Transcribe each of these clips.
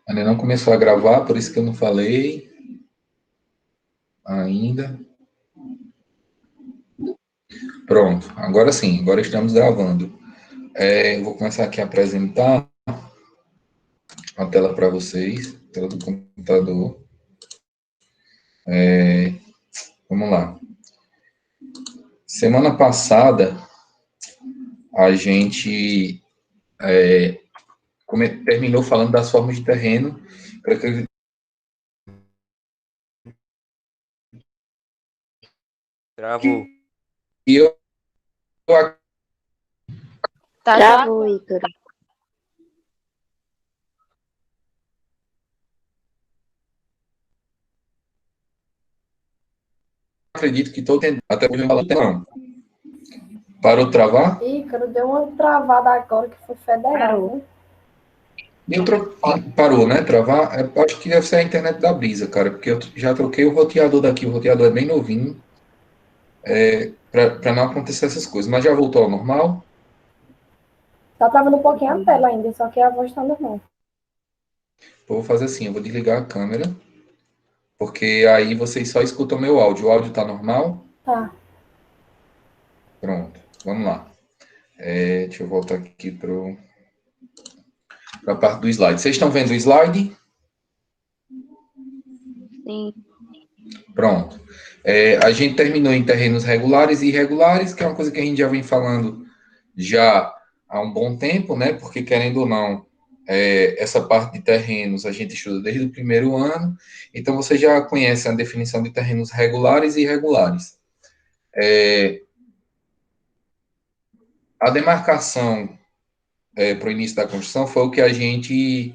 Ainda não começou a gravar, por isso que eu não falei ainda. Pronto, agora sim, agora estamos gravando. Eu vou começar aqui a apresentar a tela para vocês, tela do computador. Vamos lá. Semana passada, a gente terminou falando das formas de terreno. Travou. E eu Tá Travou, Ícaro. acredito que todo até hoje não. Parou de travar? Ícaro, deu uma travada agora que foi federal, né? Parou, né? Travar. Acho que deve ser a internet da Brisa, cara, porque eu já troquei o roteador daqui. O roteador é bem novinho, para não acontecer essas coisas. Mas já voltou ao normal? Tá travando um pouquinho a tela ainda, só que a voz tá normal. Eu vou fazer assim, eu vou desligar a câmera, porque aí vocês só escutam o meu áudio. O áudio tá normal? Tá. Pronto, vamos lá. Deixa eu voltar aqui para a parte do slide. Vocês estão vendo o slide? Sim. Pronto. A gente terminou em terrenos regulares e irregulares, que é uma coisa que a gente já vem falando já há um bom tempo, né? Porque, querendo ou não, essa parte de terrenos a gente estuda desde o primeiro ano, então você já conhece a definição de terrenos regulares e irregulares. A demarcação para o início da construção foi o que a gente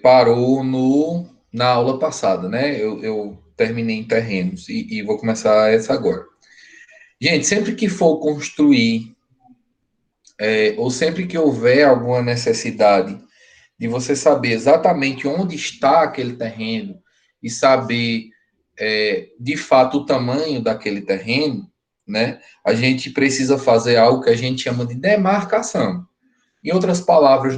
parou na aula passada, né? Eu terminei em terrenos e vou começar essa agora. Gente, sempre que for construir, ou sempre que houver alguma necessidade de você saber exatamente onde está aquele terreno e saber, de fato, o tamanho daquele terreno, né? A gente precisa fazer algo que a gente chama de demarcação. Em outras palavras,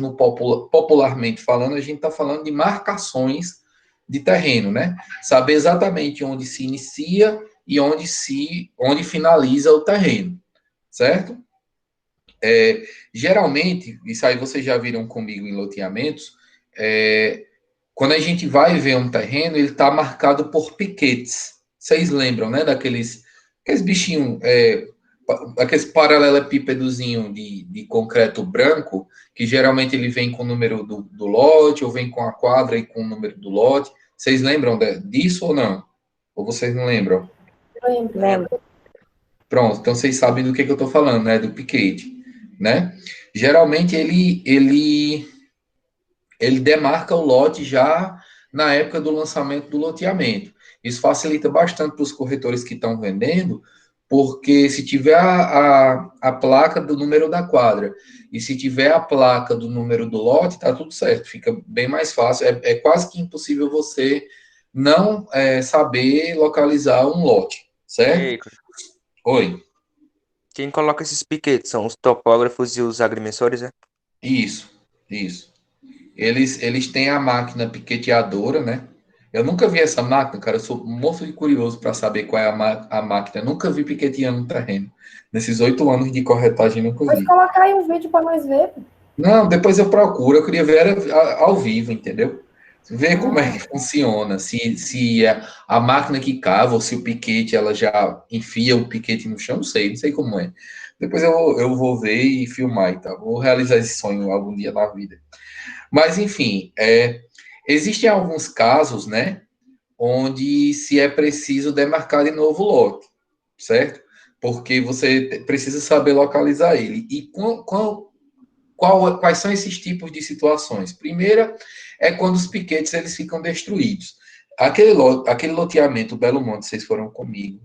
popularmente falando, a gente está falando de marcações de terreno, né? Saber exatamente onde se inicia e onde finaliza o terreno, certo? Geralmente, isso aí vocês já viram comigo em loteamentos, quando a gente vai ver um terreno, ele está marcado por piquetes. Vocês lembram, né, aqueles bichinhos, aqueles paralelepípedozinho de concreto branco, que geralmente ele vem com o número do lote, ou vem com a quadra e com o número do lote. Vocês lembram disso ou não? Ou vocês não lembram? Lembro. Pronto, então vocês sabem do que eu estou falando, né? Do piquete, né? Geralmente ele demarca o lote já na época do lançamento do loteamento. Isso facilita bastante para os corretores que estão vendendo, porque se tiver a placa do número da quadra e se tiver a placa do número do lote, tá tudo certo, fica bem mais fácil. É quase que impossível você não saber localizar um lote, certo? Ei, Oi, quem coloca esses piquetes são os topógrafos e os agrimensores, né? isso, isso. Eles têm a máquina piqueteadora, né? Eu nunca vi essa máquina, cara. Eu sou morto de curioso para saber qual é a máquina. Eu nunca vi piqueteando no terreno. Nesses 8 anos de corretagem, nunca Pode vi. colocar aí um vídeo para nós ver. Não, depois eu procuro. Eu queria ver ao vivo, entendeu? Ver como é que funciona. Se é a máquina que cava ou se o piquete ela já enfia o piquete no chão, não sei como é. Depois eu vou ver e filmar e tal. Vou realizar esse sonho algum dia na vida. Mas, enfim, existem alguns casos, né, onde se é preciso demarcar de novo o lote, certo? Porque você precisa saber localizar ele. E quais são esses tipos de situações? Primeira é quando os piquetes eles ficam destruídos. Aquele loteamento Belo Monte, vocês foram comigo,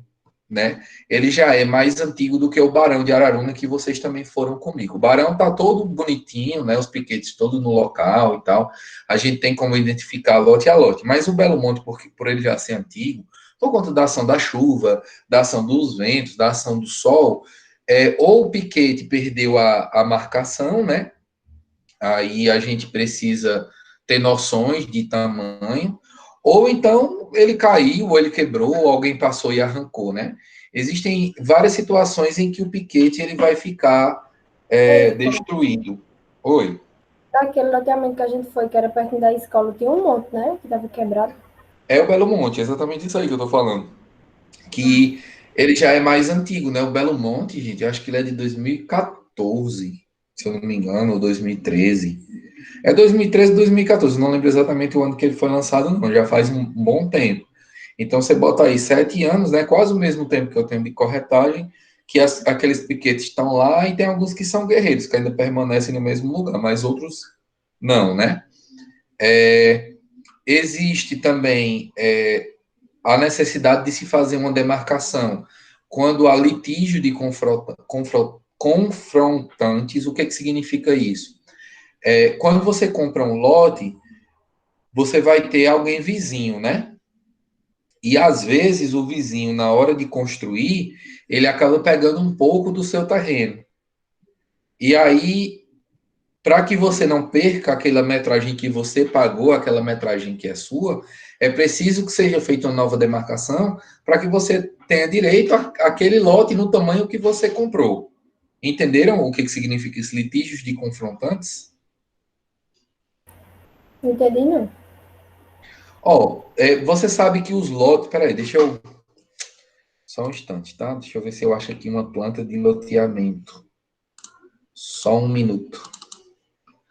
né? Ele já é mais antigo do que o Barão de Araruna, que vocês também foram comigo. O Barão tá todo bonitinho, né? Os piquetes todos no local e tal. A gente tem como identificar lote a lote. Mas o Belo Monte, por ele já ser antigo, por conta da ação da chuva, da ação dos ventos, da ação do sol, ou o piquete perdeu a marcação, né? Aí a gente precisa ter noções de tamanho, ou então ele caiu, ou ele quebrou, ou alguém passou e arrancou, né? Existem várias situações em que o piquete ele vai ficar destruído. Oi. Daquele loteamento que a gente foi, que era perto da escola, tinha um monte, né? Que tava quebrado. É o Belo Monte, exatamente isso aí que eu tô falando. Que ele já é mais antigo, né? O Belo Monte, gente, eu acho que ele é de 2014, se eu não me engano, ou 2013. É 2013, 2014, não lembro exatamente o ano que ele foi lançado, não, já faz um bom tempo. Então você bota aí 7 anos, né? Quase o mesmo tempo que eu tenho de corretagem, que aqueles piquetes estão lá e tem alguns que são guerreiros, que ainda permanecem no mesmo lugar, mas outros não, né? Existe também a necessidade de se fazer uma demarcação quando há litígio de confrontantes. O que significa isso? Quando você compra um lote, você vai ter alguém vizinho, né? E às vezes o vizinho, na hora de construir, ele acaba pegando um pouco do seu terreno. E aí, para que você não perca aquela metragem que você pagou, aquela metragem que é sua, é preciso que seja feita uma nova demarcação para que você tenha direito àquele lote no tamanho que você comprou. Entenderam o que significa esses litígios de confrontantes? Entendi, não. Você sabe que os lotes. Peraí, deixa eu. Só um instante, tá? Deixa eu ver se eu acho aqui uma planta de loteamento. Só um minuto.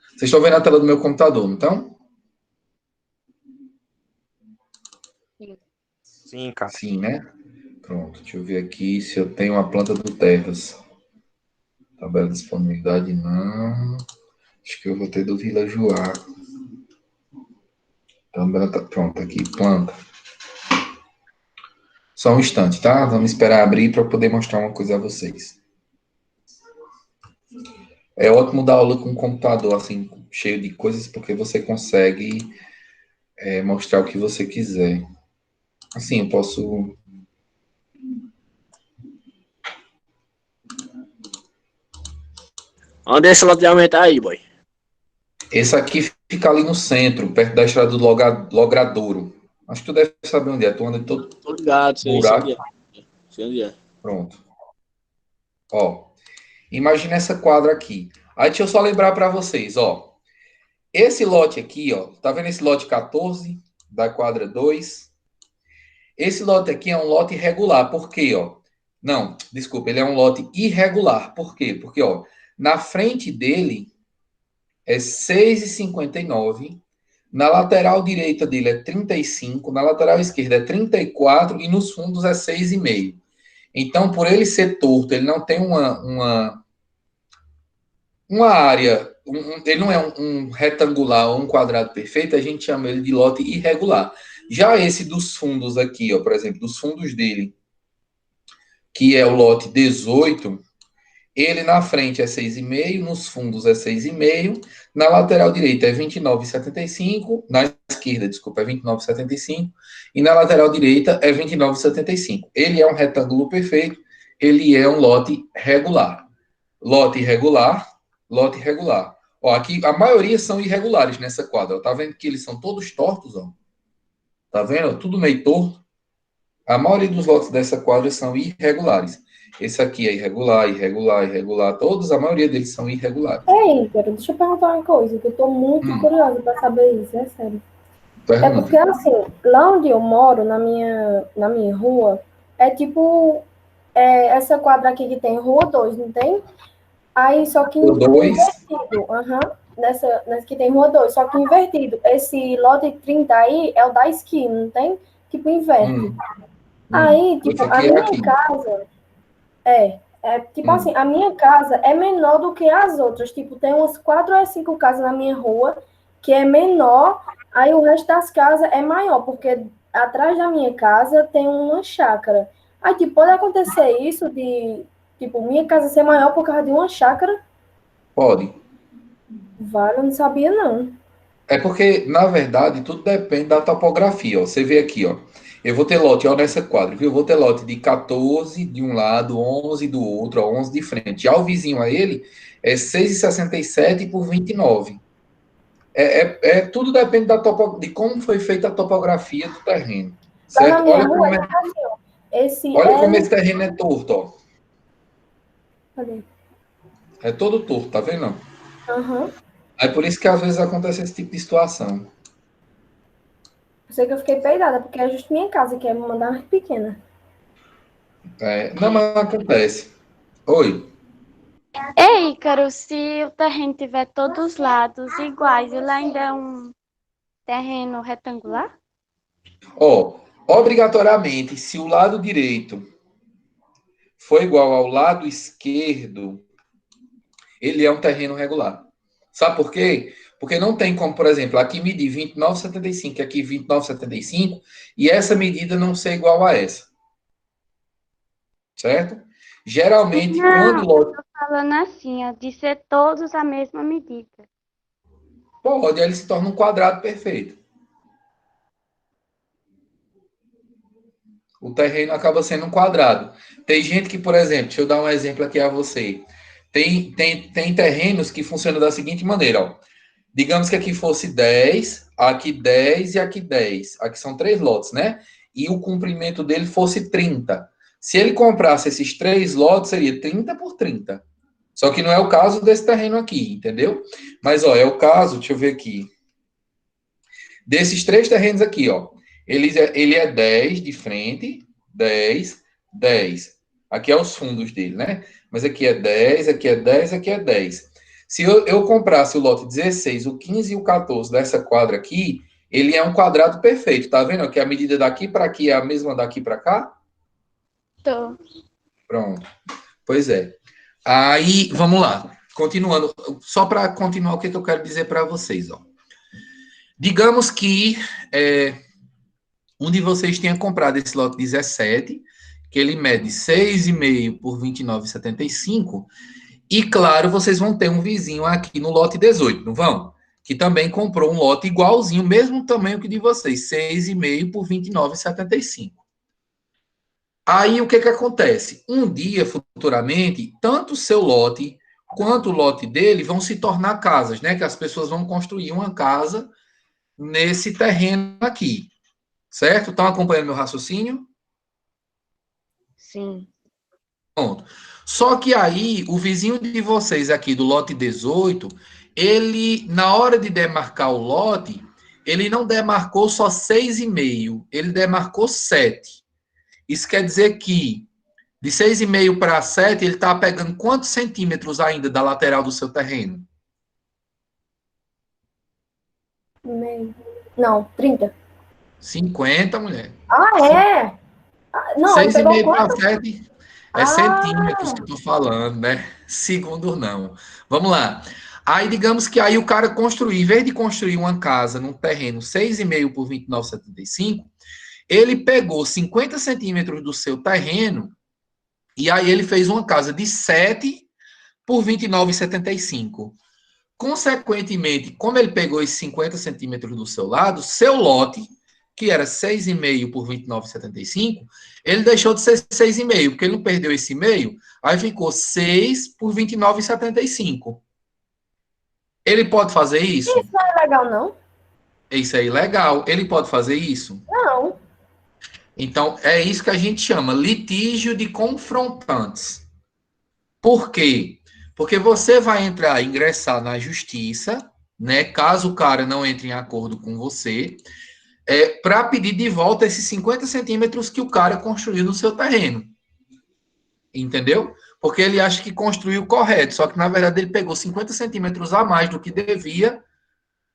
Vocês estão vendo a tela do meu computador, não estão? Sim, cara. Sim, né? Pronto, deixa eu ver aqui se eu tenho a planta do Terras. Tabela de disponibilidade, não. Acho que eu vou ter do Vila Joá. Tabela tá pronto aqui, planta. Só um instante, tá? Vamos esperar abrir para poder mostrar uma coisa a vocês. É ótimo dar aula com um computador assim, cheio de coisas, porque você consegue mostrar o que você quiser. Assim, eu posso. Onde é esse loteamento aí, boy? Esse aqui fica ali no centro, perto da estrada do Logradouro. Acho que tu deve saber onde é. Tu anda em todo Tô ligado, sei buraco. onde é. Sei onde é. Pronto. Ó, imagina essa quadra aqui. Aí deixa eu só lembrar para vocês, ó. Esse lote aqui, ó. Tá vendo esse lote 14 da quadra 2? Esse lote aqui é um lote irregular. Por quê, ó? Não, desculpa, ele é um lote irregular. Por quê? Porque, ó, na frente dele é 6,59. Na lateral direita dele é 35, na lateral esquerda é 34 e nos fundos é 6,5. Então, por ele ser torto, ele não tem uma área, ele não é um retangular ou um quadrado perfeito, a gente chama ele de lote irregular. Já esse dos fundos aqui, ó, por exemplo, dos fundos dele, que é o lote 18, ele na frente é 6,5, nos fundos é 6,5, na lateral direita é 29,75, na esquerda, desculpa, é 29,75, e na lateral direita é 29,75. Ele é um retângulo perfeito, ele é um lote regular. Lote irregular, lote irregular. Ó, aqui a maioria são irregulares nessa quadra. Ó. Tá vendo que eles são todos tortos, ó? Tá vendo? Tudo meio torto. A maioria dos lotes dessa quadra são irregulares. Esse aqui é irregular, irregular, irregular. Todos, a maioria deles são irregulares. Ei, Ícaro, deixa eu perguntar uma coisa, que eu tô muito curiosa para saber isso, é sério. Pergunta. É porque, assim, lá onde eu moro, na minha rua, é tipo essa quadra aqui que tem Rua 2, não tem? Aí, só que Rua 2. invertido. Nessa que tem Rua 2, só que invertido. Esse lote 30 aí é o da esquina, não tem? Tipo, inverte. Aí, tipo, Esse a aqui é minha aqui. casa... tipo assim, a minha casa é menor do que as outras. Tipo, tem umas 4 ou 5 casas na minha rua que é menor, aí o resto das casas é maior, porque atrás da minha casa tem uma chácara. Aí, tipo, pode acontecer isso de, tipo, minha casa ser maior por causa de uma chácara? Pode. Vale, eu não sabia, não. É porque, na verdade, tudo depende da topografia. Ó. Você vê aqui, ó. Eu vou ter lote, ó, nessa quadra, viu? Eu vou ter lote de 14 de um lado, 11 do outro, ó, 11 de frente. Já o vizinho a ele é 6,67 por 29. Tudo depende de como foi feita a topografia do terreno. Lá na Certo? minha rua, assim, ó, esse Olha como L. esse terreno é torto, ó. Cadê? É todo torto, tá vendo? Aham. É por isso que às vezes acontece esse tipo de situação. Eu sei que eu fiquei peidada, porque é justo minha casa, que é uma das mais pequena. Não, mas acontece. Oi. Ei, Ícaro, se o terreno tiver todos os lados iguais, ele ainda é um terreno retangular? Ó, obrigatoriamente, se o lado direito for igual ao lado esquerdo, ele é um terreno regular. Sabe por quê? Porque não tem como, por exemplo, aqui medir 29,75 e aqui 29,75 e essa medida não ser igual a essa. Certo? Geralmente, quando o Não, eu lote. tô falando assim, ó, de ser todos a mesma medida. Pode, ele se torna um quadrado perfeito. O terreno acaba sendo um quadrado. Tem gente que, por exemplo, deixa eu dar um exemplo aqui a você. Tem terrenos que funcionam da seguinte maneira, ó. Digamos que aqui fosse 10, aqui 10 e aqui 10. Aqui são 3 lotes, né? E o comprimento dele fosse 30. Se ele comprasse esses 3 lotes, seria 30 por 30. Só que não é o caso desse terreno aqui, entendeu? Mas, ó, é o caso, deixa eu ver aqui. Desses 3 terrenos aqui, ó. Ele é 10 de frente, 10, 10. Aqui é os fundos dele, né? Mas aqui é 10, aqui é 10, aqui é 10. Se eu comprasse o lote 16, o 15 e o 14 dessa quadra aqui, ele é um quadrado perfeito, tá vendo? Que a medida daqui para aqui é a mesma daqui para cá? Tô. Pronto. Pois é. Aí, vamos lá. Continuando, só para continuar o que eu quero dizer para vocês, ó. Digamos que um de vocês tenha comprado esse lote 17, que ele mede 6,5 por 29,75. E, claro, vocês vão ter um vizinho aqui no lote 18, não vão? Que também comprou um lote igualzinho, mesmo tamanho que de vocês, 6,5 por 29,75. Aí, o que acontece? Um dia, futuramente, tanto o seu lote quanto o lote dele vão se tornar casas, né? Que as pessoas vão construir uma casa nesse terreno aqui. Certo? Estão acompanhando meu raciocínio? Sim. Pronto. Só que aí, o vizinho de vocês aqui do lote 18, ele, na hora de demarcar o lote, ele não demarcou só 6,5, ele demarcou 7. Isso quer dizer que de 6,5 para 7, ele está pegando quantos centímetros ainda da lateral do seu terreno? Meio. Não, 30. 50, mulher. Ah, é? Ah, não, ele pegou 6,5 para quanto? 7 é centímetros que eu estou falando, né? Segundos não. Vamos lá. Aí, digamos que aí o cara construir, em vez de construir uma casa num terreno 6,5 por 29,75, ele pegou 50 centímetros do seu terreno e aí ele fez uma casa de 7 por 29,75. Consequentemente, como ele pegou esses 50 centímetros do seu lado, seu lote, que era 6,5 por 29,75, ele deixou de ser 6,5, porque ele não perdeu esse meio, aí ficou 6 por 29,75. Ele pode fazer isso? Isso não é legal, não? Isso é ilegal. Ele pode fazer isso? Não. Então, é isso que a gente chama litígio de confrontantes. Por quê? Porque você vai ingressar na justiça, né? Caso o cara não entre em acordo com você, para pedir de volta esses 50 centímetros que o cara construiu no seu terreno. Entendeu? Porque ele acha que construiu correto, só que na verdade ele pegou 50 centímetros a mais do que devia,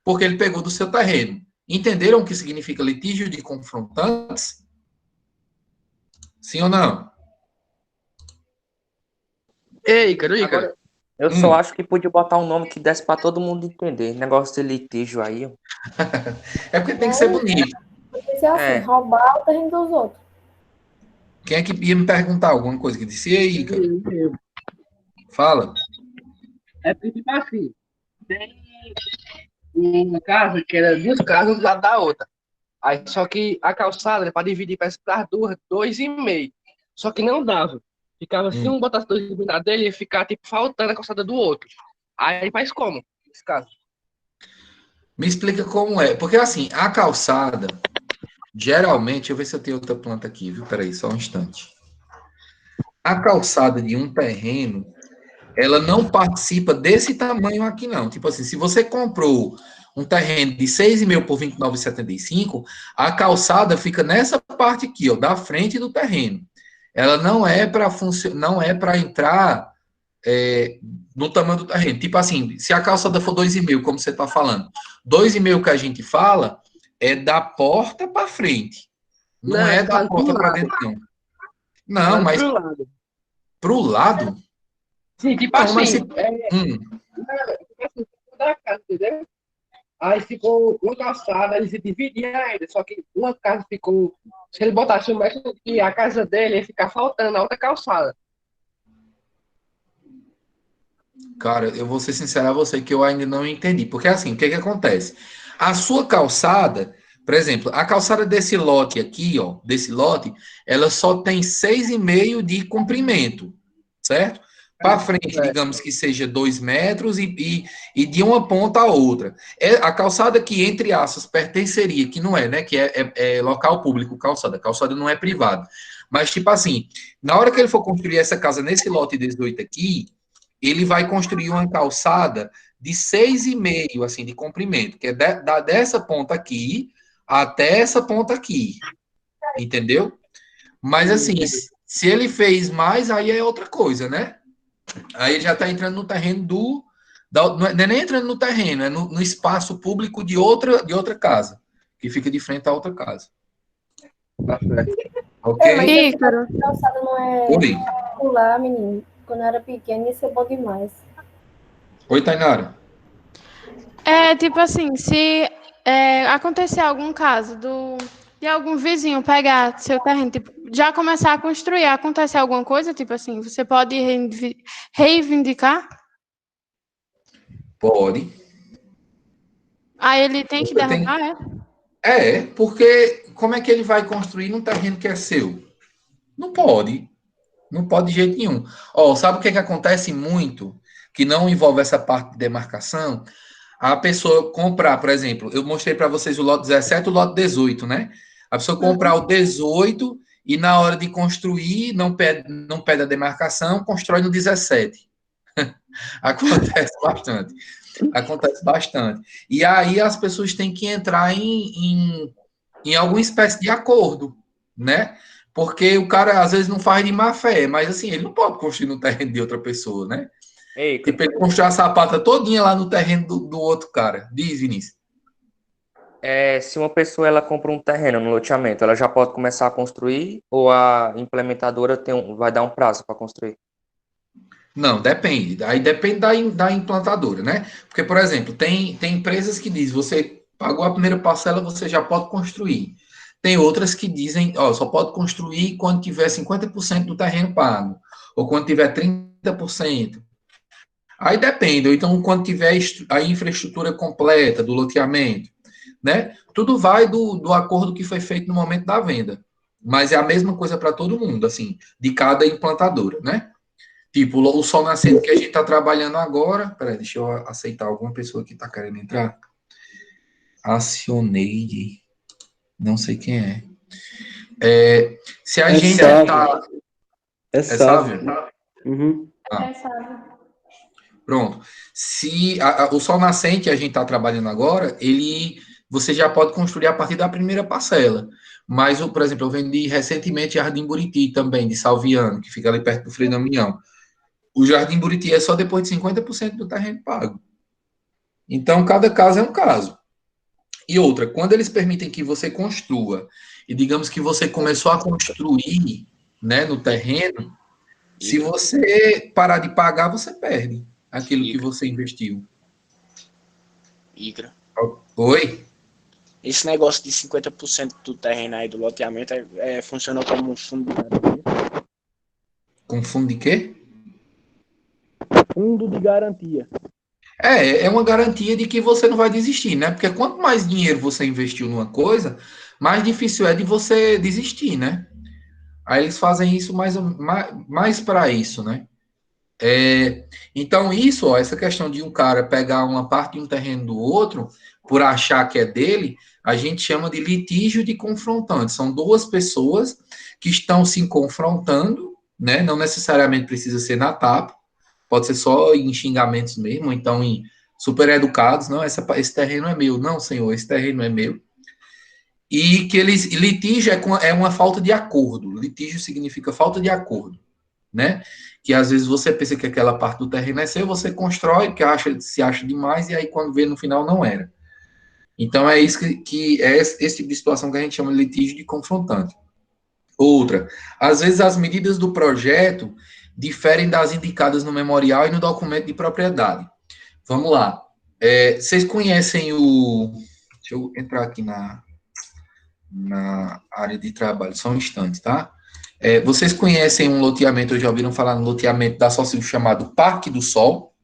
porque ele pegou do seu terreno. Entenderam o que significa litígio de confrontantes? Sim ou não? Ei, Ícaro, Ícaro. Agora, eu só acho que podia botar um nome que desse para todo mundo entender. Negócio de litígio aí. Ó. É porque tem que ser bonito. Porque se é assim, É. roubar o terreno dos outros. Quem é que ia me perguntar alguma coisa que disse? E aí, cara? Fala. É porque, tipo assim, tem uma casa que era 2 casas do lado da outra. Aí, só que a calçada era para dividir para essas duas, 2,5. Só que não dava. Ficava, se um botasse 2,5 na dele, ia ficar, tipo, faltando a calçada do outro. Aí faz como? Nesse caso. Me explica como é. Porque, assim, a calçada, geralmente, deixa eu ver se eu tenho outra planta aqui, viu? Peraí, só um instante. A calçada de um terreno, ela não participa desse tamanho aqui, não. Tipo assim, se você comprou um terreno de 6,5 por 29,75, a calçada fica nessa parte aqui, ó, da frente do terreno. Ela não é para não é para entrar no tamanho do terreno. Tipo assim, se a calçada for 2,5, como você está falando, 2,5 que a gente fala é da porta para frente. Não Não, é eu da falo pro porta para lado. dentro, não. Não, Falando mas pro lado. pro lado? Sim, tipo Não, mas se. assim, tipo assim, da casa, entendeu? Aí ficou uma calçada, ele se dividia ainda, só que uma casa ficou. Se ele botasse o metro que a casa dele ia ficar faltando a outra calçada. Cara, eu vou ser sincero a você que eu ainda não entendi. Porque assim, o que que acontece? A sua calçada, por exemplo, a calçada desse lote aqui, ó, desse lote, ela só tem 6,5 de comprimento, certo? Para frente, É, digamos que seja 2 metros e de uma ponta a outra. É a calçada que, entre aspas, pertenceria, que não é, né? Que é local público, calçada. Calçada não é privada. Mas, tipo assim, na hora que ele for construir essa casa nesse lote 18 aqui, ele vai construir uma calçada de 6,5, assim, de comprimento, que é dessa ponta aqui até essa ponta aqui, entendeu? Mas, assim, se ele fez mais, aí é outra coisa, né? Aí ele já está entrando no terreno não é nem entrando no terreno, é no espaço público de outra casa, que fica de frente a outra casa. tá certo. Ok? Mas se Ícaro. a calçada não é Oi. pular, menino, quando eu era pequena, ia ser bom demais. Oi, Tainara. É tipo assim, se acontecer algum caso de algum vizinho pegar seu terreno, tipo, já começar a construir, acontecer alguma coisa, tipo assim, você pode reivindicar? Pode. Aí ele tem que Você tem. derrubar, é? Porque como é que ele vai construir num terreno que é seu? Não pode. Não pode de jeito nenhum. Ó, sabe o que é que acontece muito? Que não envolve essa parte de demarcação? A pessoa comprar, por exemplo, eu mostrei para vocês o lote 17 e o lote 18, né? A pessoa comprar o 18 e na hora de construir não pede a demarcação, constrói no 17. Acontece bastante. Acontece bastante. E aí as pessoas têm que entrar em alguma espécie de acordo, né? Porque o cara às vezes não faz de má fé, mas assim, ele não pode construir no terreno de outra pessoa, né? Ei, Tipo, ele construir a sapata todinha lá no terreno do outro cara. Diz, Vinícius. se uma pessoa ela compra um terreno no loteamento, ela já pode começar a construir ou a implementadora vai dar um prazo para construir? Não, depende. Aí depende da implantadora, né? Porque, por exemplo, tem empresas que dizem, você pagou a primeira parcela, você já pode construir. Tem outras que dizem, ó, só pode construir quando tiver 50% do terreno pago, ou quando tiver 30%. Aí depende, ou então quando tiver a infraestrutura completa do loteamento, né? Tudo vai do acordo que foi feito no momento da venda. Mas é a mesma coisa para todo mundo, assim, de cada implantadora, né? Tipo, o sol nascente que a gente está trabalhando agora. Peraí, deixa eu aceitar alguma pessoa que está querendo entrar. Acionei. Não sei quem é. Se a gente Sávio. tá. É Sávio? Sávio. Uhum. Pronto. Se o sol nascente a gente está trabalhando agora, você já pode construir a partir da primeira parcela. Mas, por exemplo, eu vendi recentemente Jardim Buriti também, de Salviano, que fica ali perto do Frei Damião. O Jardim Buriti é só depois de 50% do terreno pago. Então, cada caso é um caso. E outra, quando eles permitem que você construa, e digamos que você começou a construir, né, no terreno, se você parar de pagar, você perde aquilo que você investiu. Igra. Oi? Esse negócio de 50% do terreno aí do loteamento funciona como um fundo de garantia. Com fundo de quê? Fundo de garantia. É uma garantia de que você não vai desistir, né? Porque quanto mais dinheiro você investiu numa coisa, mais difícil é de você desistir, né? Aí eles fazem isso mais para isso, né? Então, isso, ó, essa questão de um cara pegar uma parte de um terreno do outro, por achar que é dele, a gente chama de litígio de confrontante. São duas pessoas que estão se confrontando, né? Não necessariamente precisa ser na tapa, pode ser só em xingamentos mesmo, ou então em super educados, não, esse terreno é meu, não, senhor, esse terreno é meu. E que litígio é uma falta de acordo. Litígio significa falta de acordo, né? Que às vezes você pensa que aquela parte do terreno é seu, você constrói, que se acha demais, e aí quando vê no final não era. Então é isso que é esse tipo de situação que a gente chama de litígio de confrontante. Outra, às vezes as medidas do projeto diferem das indicadas no memorial e no documento de propriedade. Vamos lá. Vocês conhecem o... Deixa eu entrar aqui na área de trabalho, só um instante, tá? Vocês conhecem um loteamento, ou já ouviram falar no loteamento da Socil chamado Parque do Sol?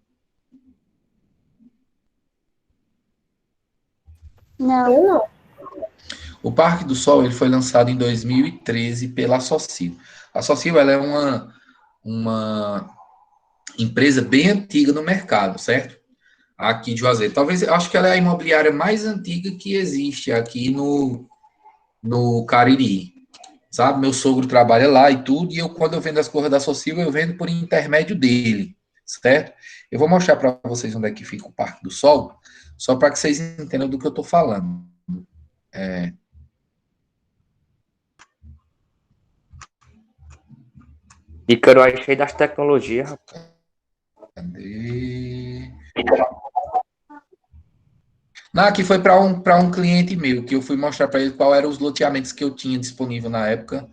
Não. Eu não. O Parque do Sol ele foi lançado em 2013 pela Socil. A Socil ela é uma empresa bem antiga no mercado, certo? Aqui de Juazeiro. Talvez, acho que ela é a imobiliária mais antiga que existe aqui no Cariri. Sabe? Meu sogro trabalha lá e tudo, e quando eu vendo as coisas da Socil, eu vendo por intermédio dele, certo? Eu vou mostrar para vocês onde é que fica o Parque do Sol, só para que vocês entendam do que eu estou falando. Ícaro aí cheio das tecnologias, rapaz. Cadê? Não, aqui foi para um cliente meu, que eu fui mostrar para ele qual eram os loteamentos que eu tinha disponível na época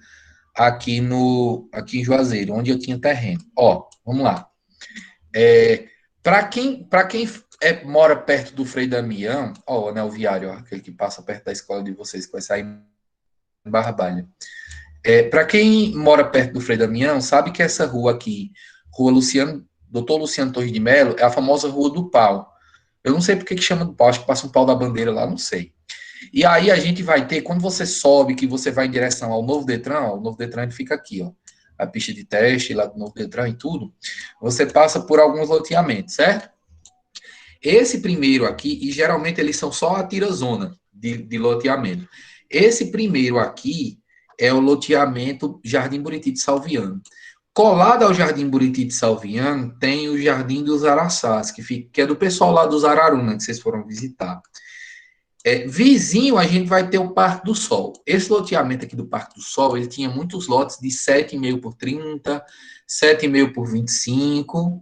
aqui em Juazeiro, onde eu tinha terreno. Ó, vamos lá. Para quem mora perto do Frei Damião, ó, o anel viário, ó, aquele que passa perto da escola de vocês, que vai sair em Barbalha. Para quem mora perto do Frei Damião, sabe que essa rua aqui, Rua Doutor Luciano Torres de Melo, é a famosa Rua do Pau. Eu não sei porque que chama do pau, acho que passa um pau da bandeira lá, não sei. E aí a gente vai ter, quando você sobe, que você vai em direção ao Novo Detran, ó, o Novo Detran fica aqui, ó, a pista de teste lá do Novo Detran e tudo, você passa por alguns loteamentos, certo? Esse primeiro aqui, e geralmente eles são só a tirazona de loteamento. Esse primeiro aqui é o loteamento Jardim Buriti de Salviano. Colado ao Jardim Buriti de Salviano, tem o Jardim dos Araçás, que é do pessoal lá dos Araruna, que vocês foram visitar. Vizinho, a gente vai ter o Parque do Sol. Esse loteamento aqui do Parque do Sol, ele tinha muitos lotes de 7,5 por 30, 7,5 por 25.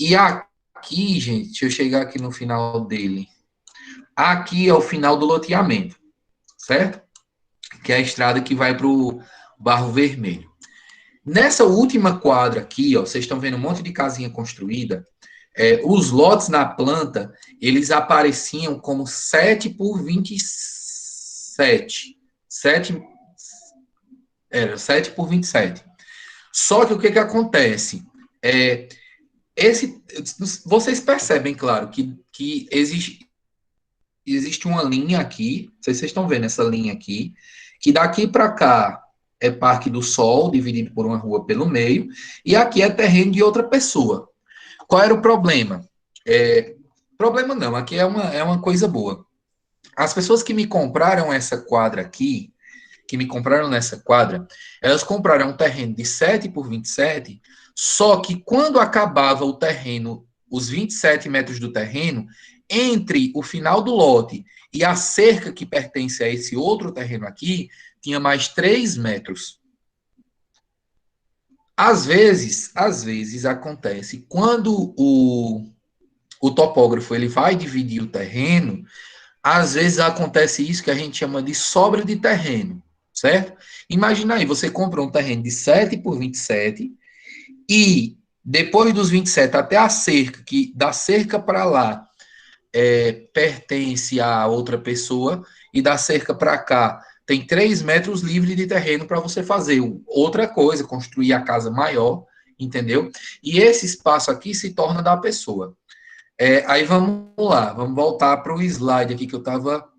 E aqui, gente, deixa eu chegar aqui no final dele. Aqui é o final do loteamento, certo? Que é a estrada que vai para o Barro Vermelho. Nessa última quadra aqui, ó, vocês estão vendo um monte de casinha construída. Os lotes na planta, eles apareciam como 7 por 27. 7 por 27. Só que o que acontece? Vocês percebem, claro, que existe uma linha aqui, não sei se vocês estão vendo essa linha aqui, que daqui para cá é Parque do Sol, dividido por uma rua pelo meio, e aqui é terreno de outra pessoa. Qual era o problema? Problema não, aqui é uma coisa boa. As pessoas que me compraram essa quadra aqui, elas compraram um terreno de 7 por 27, só que quando acabava o terreno, os 27 metros do terreno, entre o final do lote e a cerca que pertence a esse outro terreno aqui, tinha mais 3 metros. Às vezes acontece, quando o topógrafo ele vai dividir o terreno, às vezes acontece isso que a gente chama de sobra de terreno, certo? Imagina aí, você compra um terreno de 7 por 27 e depois dos 27 até a cerca, que da cerca para lá pertence a outra pessoa, e da cerca para cá tem 3 metros livres de terreno para você fazer outra coisa, construir a casa maior, entendeu? E esse espaço aqui se torna da pessoa. Aí vamos lá, vamos voltar para o slide aqui que eu estava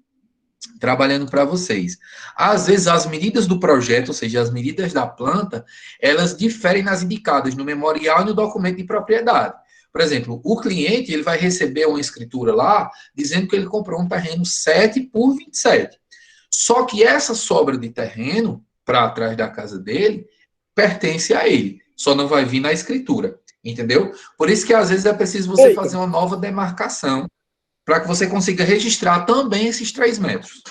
trabalhando para vocês. Às vezes as medidas do projeto, ou seja, as medidas da planta, elas diferem nas indicadas no memorial e no documento de propriedade. Por exemplo, o cliente ele vai receber uma escritura lá dizendo que ele comprou um terreno 7 por 27. Só que essa sobra de terreno para trás da casa dele pertence a ele. Só não vai vir na escritura. Entendeu? Por isso que às vezes é preciso você fazer uma nova demarcação para que você consiga registrar também esses 3 metros.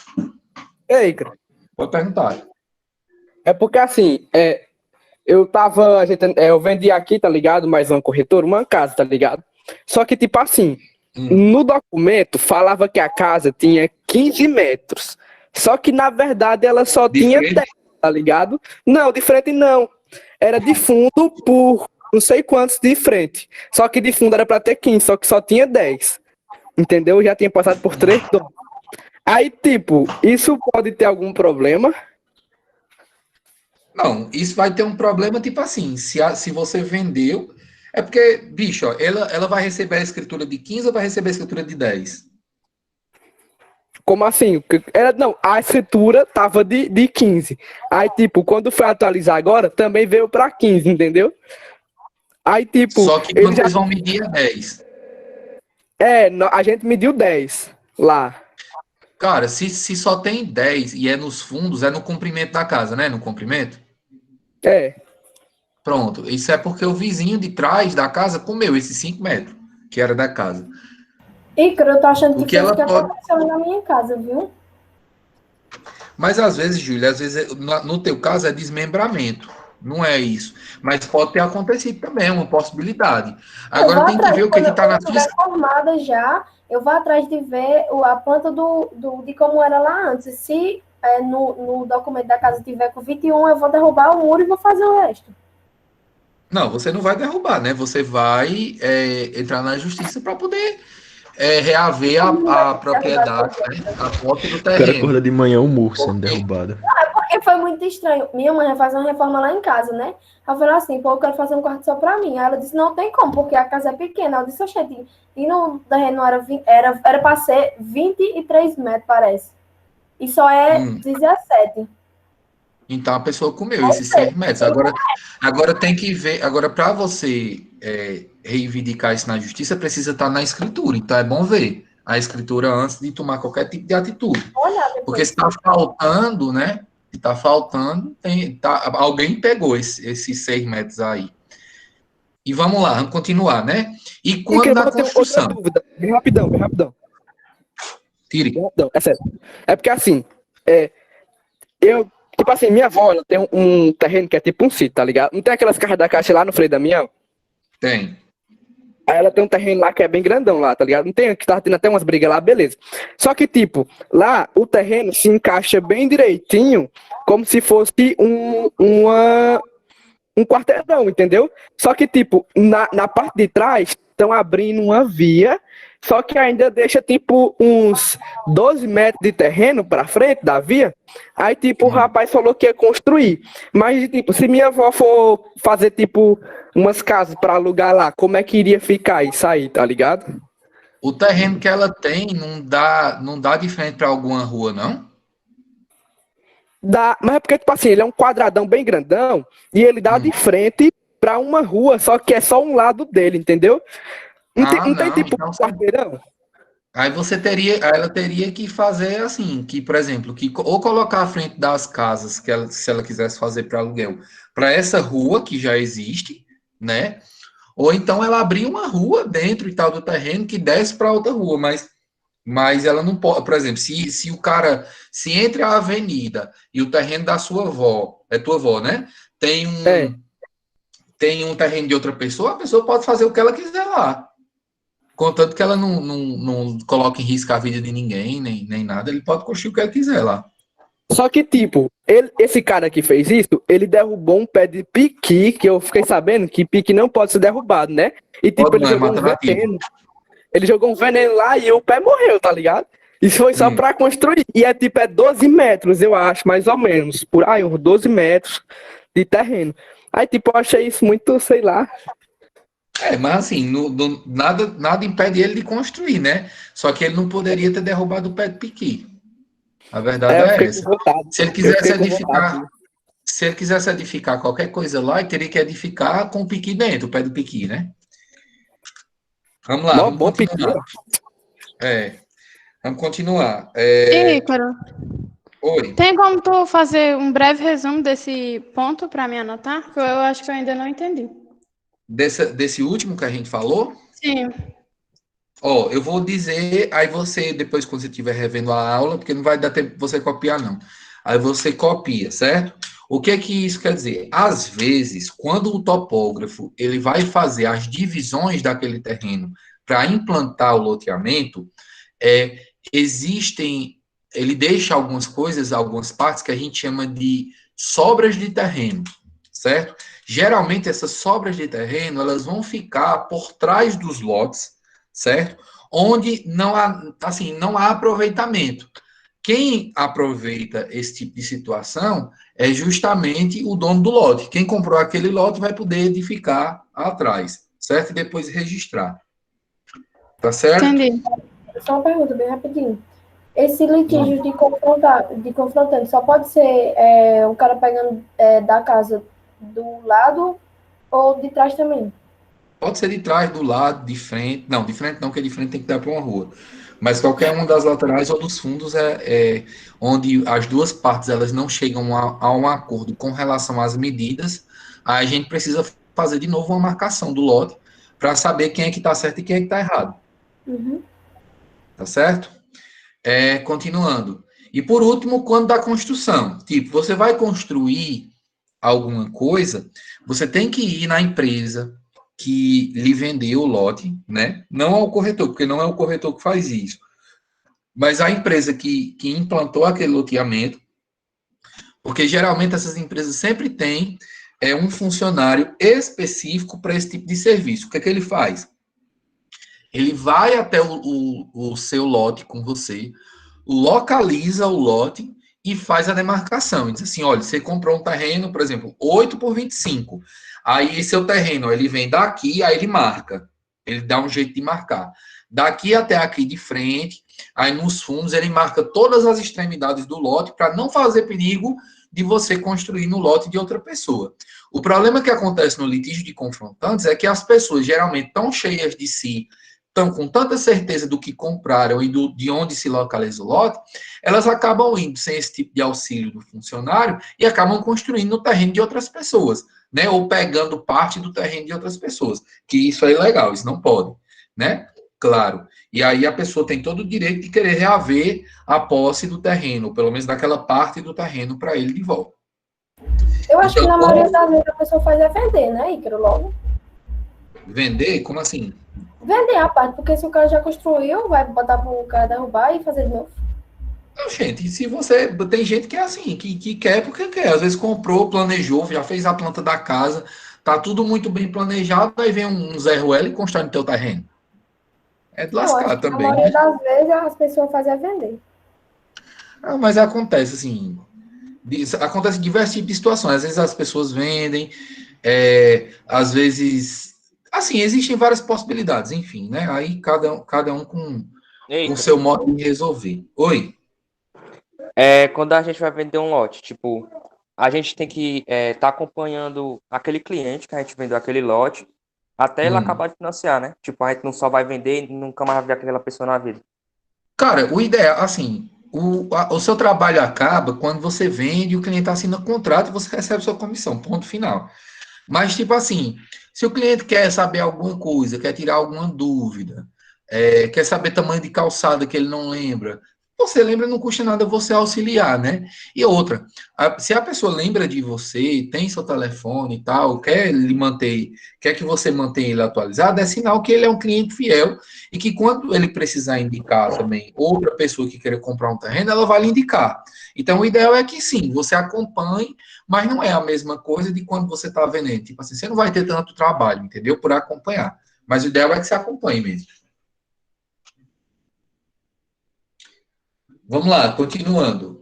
Ei, cara. Pode perguntar. É porque assim, eu vendi aqui, tá ligado? Mais uma corretora, uma casa, tá ligado? Só que, tipo assim, no documento falava que a casa tinha 15 metros. Só que, na verdade, ela só tinha 10, tá ligado? Não, de frente não. Era de fundo por não sei quantos de frente. Só que de fundo era pra ter 15, só que só tinha 10. Entendeu? Já tinha passado por 3 donos. Aí, tipo, isso pode ter algum problema? Não, isso vai ter um problema, tipo assim, se você vendeu, é porque, bicho, ó, ela vai receber a escritura de 15 ou vai receber a escritura de 10? Como assim? Não, a escritura tava de 15. Aí, tipo, quando foi atualizar agora, também veio pra 15, entendeu? Aí, tipo... Só que quando eles vão medir é 10. A gente mediu 10 lá. Cara, se só tem 10 e é nos fundos, é no comprimento da casa, né? No comprimento? Pronto. Isso é porque o vizinho de trás da casa comeu esses 5 metros, que era da casa. Ícaro, eu tô achando que ela aconteceu na minha casa, viu? Mas às vezes, Júlia, no teu caso é desmembramento. Não é isso. Mas pode ter acontecido também, é uma possibilidade. Agora tem que ver o que está na sua... formada já, eu vou atrás de ver a planta de como era lá antes. Se no documento da casa tiver com 21, eu vou derrubar o muro e vou fazer o resto. Não, você não vai derrubar, né? Você vai entrar na justiça para poder reaver a propriedade, né? A posse do O cara terreno. acorda de manhã, o muro sendo derrubado. Porque foi muito estranho. Minha mãe vai fazer uma reforma lá em casa, né? Ela falou assim, pô, eu quero fazer um quarto só pra mim. Aí ela disse, não tem como, porque a casa é pequena. Eu disse, oxente, e no terreno era pra ser 23 metros, parece. E só é 17. Então a pessoa comeu esses 6 metros. Agora tem que ver. Agora, para você reivindicar isso na justiça, precisa estar na escritura. Então é bom ver a escritura antes de tomar qualquer tipo de atitude. Porque se está faltando, né? Se está faltando, alguém pegou esses 6 metros aí. E vamos lá, vamos continuar, né? E quando da construção? Outra dúvida, bem rapidão. Tire. É sério. É porque assim, tipo assim, minha avó, ela tem um terreno que é tipo um sítio, tá ligado? Não tem aquelas carras da caixa lá no Frei Damião? Tem. Aí ela tem um terreno lá que é bem grandão lá, tá ligado? Não tem, que tava tendo até umas brigas lá, beleza. Só que, tipo, lá o terreno se encaixa bem direitinho, como se fosse um quarteirão, entendeu? Só que, tipo, na parte de trás, estão abrindo uma via, só que ainda deixa, tipo, uns 12 metros de terreno pra frente da via. Aí, tipo, o rapaz falou que ia construir. Mas, tipo, se minha avó for fazer, tipo, umas casas pra alugar lá, como é que iria ficar isso aí, tá ligado? O terreno que ela tem não dá de frente para alguma rua, não? Dá, mas é porque, tipo assim, ele é um quadradão bem grandão e ele dá de frente pra uma rua, só que é só um lado dele, entendeu? Não tem tipo então, um quarteirão? Aí ela teria que fazer assim, que, por exemplo, ou colocar à frente das casas que se ela quisesse fazer para aluguel, para essa rua que já existe, né? Ou então ela abrir uma rua dentro e tal do terreno que desce para outra rua, mas ela não pode, por exemplo, se o cara, se entre a avenida e o terreno da sua avó, é tua avó, né? Tem um terreno de outra pessoa, a pessoa pode fazer o que ela quiser lá. Contanto que ela não coloque em risco a vida de ninguém, nem nada, ele pode construir o que ele quiser lá. Só que, tipo, esse cara que fez isso, ele derrubou um pé de piqui, que eu fiquei sabendo que piqui não pode ser derrubado, né? E, tipo, ele jogou um veneno. Ele jogou um veneno lá e o pé morreu, tá ligado? Isso foi só pra construir. E é, tipo, 12 metros, eu acho, mais ou menos. Por aí, uns 12 metros de terreno. Aí, tipo, eu achei isso muito, sei lá... Mas assim, nada impede ele de construir, né? Só que ele não poderia ter derrubado o pé de piqui. A verdade é essa. Se ele quisesse edificar qualquer coisa lá, ele teria que edificar com o piqui dentro, o pé do piqui, né? Vamos lá, Mó vamos bom continuar. pedir. Vamos continuar. Ícaro, Oi. tem como tu fazer um breve resumo desse ponto para me anotar? Porque eu acho que eu ainda não entendi. Desse último que a gente falou, Sim. ó, eu vou dizer, aí você, depois, quando você estiver revendo a aula, porque não vai dar tempo de você copiar, não. Aí você copia, certo? O que é que isso quer dizer? Às vezes, quando o topógrafo ele vai fazer as divisões daquele terreno para implantar o loteamento, é, existem, ele deixa algumas coisas, algumas partes que a gente chama de sobras de terreno, certo? Geralmente essas sobras de terreno, elas vão ficar por trás dos lotes, certo? Onde não há, assim, não há aproveitamento. Quem aproveita esse tipo de situação é justamente o dono do lote. Quem comprou aquele lote vai poder edificar atrás, certo? E depois registrar. Tá certo? Entendi. Só uma pergunta bem rapidinho. Esse litígio de confrontante só pode ser o cara pegando da casa do lado ou de trás também? Pode ser de trás, do lado, de frente. Não, de frente não, porque de frente tem que dar para uma rua. Mas qualquer uma das laterais ou dos fundos é onde as duas partes elas não chegam a um acordo com relação às medidas. Aí a gente precisa fazer de novo uma marcação do lote para saber quem é que está certo e quem é que está errado. Uhum. Tá certo? Continuando. E por último, quando da construção. Tipo, você vai construir alguma coisa, você tem que ir na empresa que lhe vendeu o lote, né? Não ao corretor, porque não é o corretor que faz isso. Mas a empresa que implantou aquele loteamento, porque geralmente essas empresas sempre têm um funcionário específico para esse tipo de serviço. O que é que ele faz? Ele vai até o seu lote com você, localiza o lote e faz a demarcação. E diz assim, olha, você comprou um terreno, por exemplo, 8 por 25. Aí seu terreno, ele vem daqui, aí ele marca. Ele dá um jeito de marcar. Daqui até aqui de frente, aí nos fundos ele marca todas as extremidades do lote para não fazer perigo de você construir no lote de outra pessoa. O problema que acontece no litígio de confrontantes é que as pessoas geralmente estão cheias de si, estão com tanta certeza do que compraram e de onde se localiza o lote, elas acabam indo sem esse tipo de auxílio do funcionário e acabam construindo no terreno de outras pessoas, né? Ou pegando parte do terreno de outras pessoas, que isso é ilegal, isso não pode, né? Claro. E aí a pessoa tem todo o direito de querer reaver a posse do terreno, ou pelo menos daquela parte do terreno para ele de volta. Eu acho que na maioria das vezes a pessoa faz vender, né, Ícaro, logo? Vender? Como assim? Vender a parte, porque se o cara já construiu, vai botar para o cara derrubar e fazer de novo. Não, gente, se você. Tem gente que é assim, que quer porque quer. Às vezes comprou, planejou, já fez a planta da casa, tá tudo muito bem planejado, aí vem um Zé Ruela e constrói no teu terreno. É de lascar também, Na maioria né? das vezes as pessoas fazem vender. Ah, mas acontece, assim. Acontece diversos tipos de situações. Às vezes as pessoas vendem, às vezes. Assim, existem várias possibilidades, enfim, né? Aí cada um com o seu modo de resolver. Oi. Quando a gente vai vender um lote, tipo, a gente tem que estar acompanhando aquele cliente que a gente vendeu aquele lote até ele acabar de financiar, né? Tipo, a gente não só vai vender e nunca mais vai ver aquela pessoa na vida. Cara, o ideal, assim, o seu trabalho acaba quando você vende, o cliente assina contrato e você recebe sua comissão, ponto final. Mas, tipo assim, se o cliente quer saber alguma coisa, quer tirar alguma dúvida, quer saber tamanho de calçada que ele não lembra, você lembra, não custa nada você auxiliar, né? E outra, se a pessoa lembra de você, tem seu telefone e tal, quer que você mantenha ele atualizado, é sinal que ele é um cliente fiel e que quando ele precisar indicar também outra pessoa que queira comprar um terreno, ela vai lhe indicar. Então, o ideal é que sim, você acompanhe, mas não é a mesma coisa de quando você está vendendo. Tipo assim, você não vai ter tanto trabalho, entendeu? Por acompanhar. Mas o ideal é que você acompanhe mesmo. Vamos lá, continuando.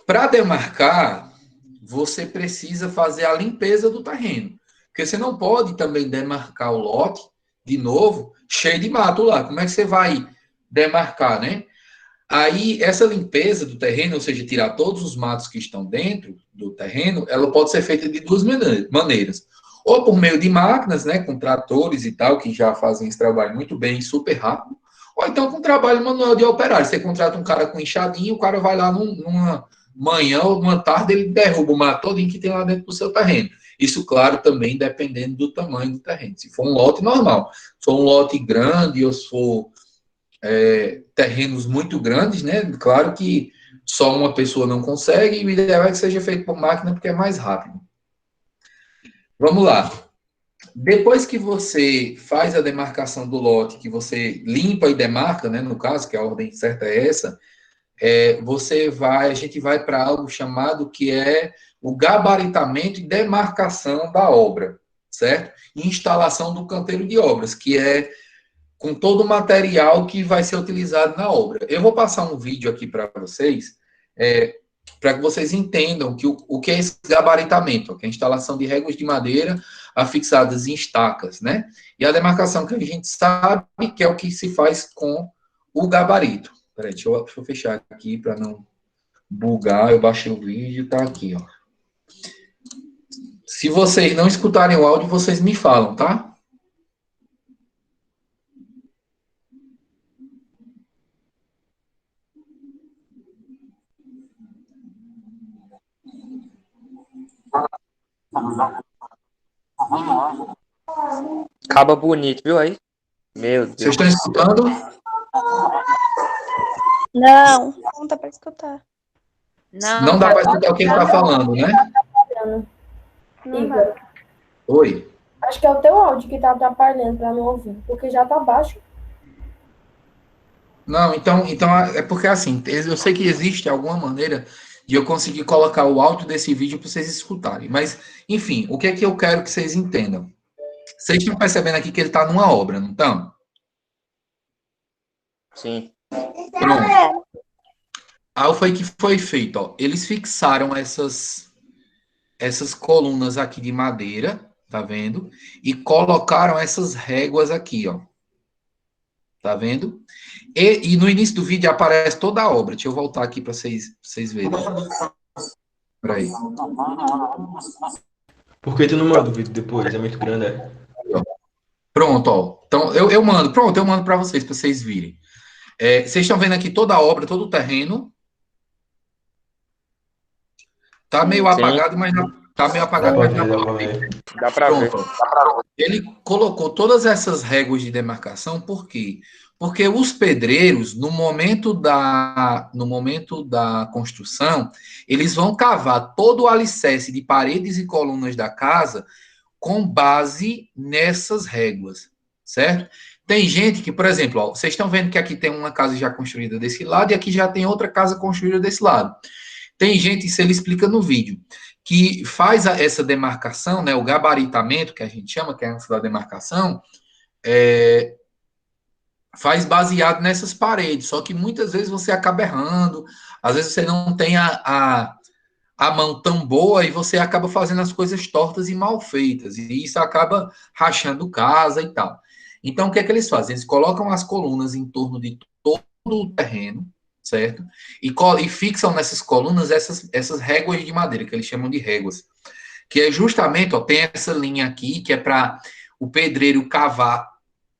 Para demarcar, você precisa fazer a limpeza do terreno. Porque você não pode também demarcar o lote, de novo, cheio de mato lá. Como é que você vai demarcar, né? Aí, essa limpeza do terreno, ou seja, tirar todos os matos que estão dentro do terreno, ela pode ser feita de duas maneiras. ou por meio de máquinas, né, com tratores e tal, que já fazem esse trabalho muito bem, super rápido, ou então com trabalho manual de operário. Você contrata um cara com enxadinha, o cara vai lá numa manhã ou numa tarde, ele derruba o mato todinho que tem lá dentro do seu terreno. Isso, claro, também dependendo do tamanho do terreno. Se for um lote normal, se for um lote grande ou se for terrenos muito grandes, né, claro que só uma pessoa não consegue, e o ideal é que seja feito por máquina, porque é mais rápido. Vamos lá. Depois que você faz a demarcação do lote, que você limpa e demarca, né, no caso, que a ordem certa é essa, a gente vai para algo chamado que é o gabaritamento e demarcação da obra, certo? E instalação do canteiro de obras, que é com todo o material que vai ser utilizado na obra. Eu vou passar um vídeo aqui para vocês, para que vocês entendam o que é esse gabaritamento, que é a instalação de réguas de madeira afixadas em estacas, né? E a demarcação que a gente sabe que é o que se faz com o gabarito. Peraí, deixa eu fechar aqui para não bugar. Eu baixei o vídeo, tá aqui, ó. Se vocês não escutarem o áudio, vocês me falam, tá? Acaba bonito, viu aí? Meu Deus. Vocês estão escutando? Não, não dá pra escutar. Não dá para escutar o que ele está falando, né? Não dá. Oi. Acho que é o teu áudio que tá atrapalhando para não ouvir, porque já tá baixo. Não, então é porque assim, eu sei que existe alguma maneira de eu conseguir colocar o áudio desse vídeo para vocês escutarem. Mas, enfim, o que é que eu quero que vocês entendam? Vocês estão percebendo aqui que ele está numa obra, não estão? Sim. Pronto. Aí foi que foi feito, ó. Eles fixaram essas colunas aqui de madeira, tá vendo? E colocaram essas réguas aqui, ó. Tá vendo? E no início do vídeo aparece toda a obra. Deixa eu voltar aqui para vocês verem. Peraí. Por que tu não manda o vídeo depois? É muito grande, é? Pronto, ó. Então, eu mando. Pronto, eu mando para vocês virem. Vocês estão vendo aqui toda a obra, todo o terreno. Tá meio apagado, mas não, tá meio apagado, mas dá para ver. Dá pra ver. Ele colocou todas essas réguas de demarcação, por quê? Porque os pedreiros, no momento da construção, eles vão cavar todo o alicerce de paredes e colunas da casa com base nessas réguas, certo? Tem gente que, por exemplo, ó, vocês estão vendo que aqui tem uma casa já construída desse lado e aqui já tem outra casa construída desse lado. Tem gente, isso ele explica no vídeo, que faz essa demarcação, né, o gabaritamento, que a gente chama, que é antes da demarcação, faz baseado nessas paredes, só que muitas vezes você acaba errando, às vezes você não tem a mão tão boa e você acaba fazendo as coisas tortas e mal feitas, e isso acaba rachando casa e tal. Então, o que é que eles fazem? Eles colocam as colunas em torno de todo o terreno, certo? E fixam nessas colunas essas réguas de madeira, que eles chamam de réguas, que é justamente, ó, tem essa linha aqui, que é para o pedreiro cavar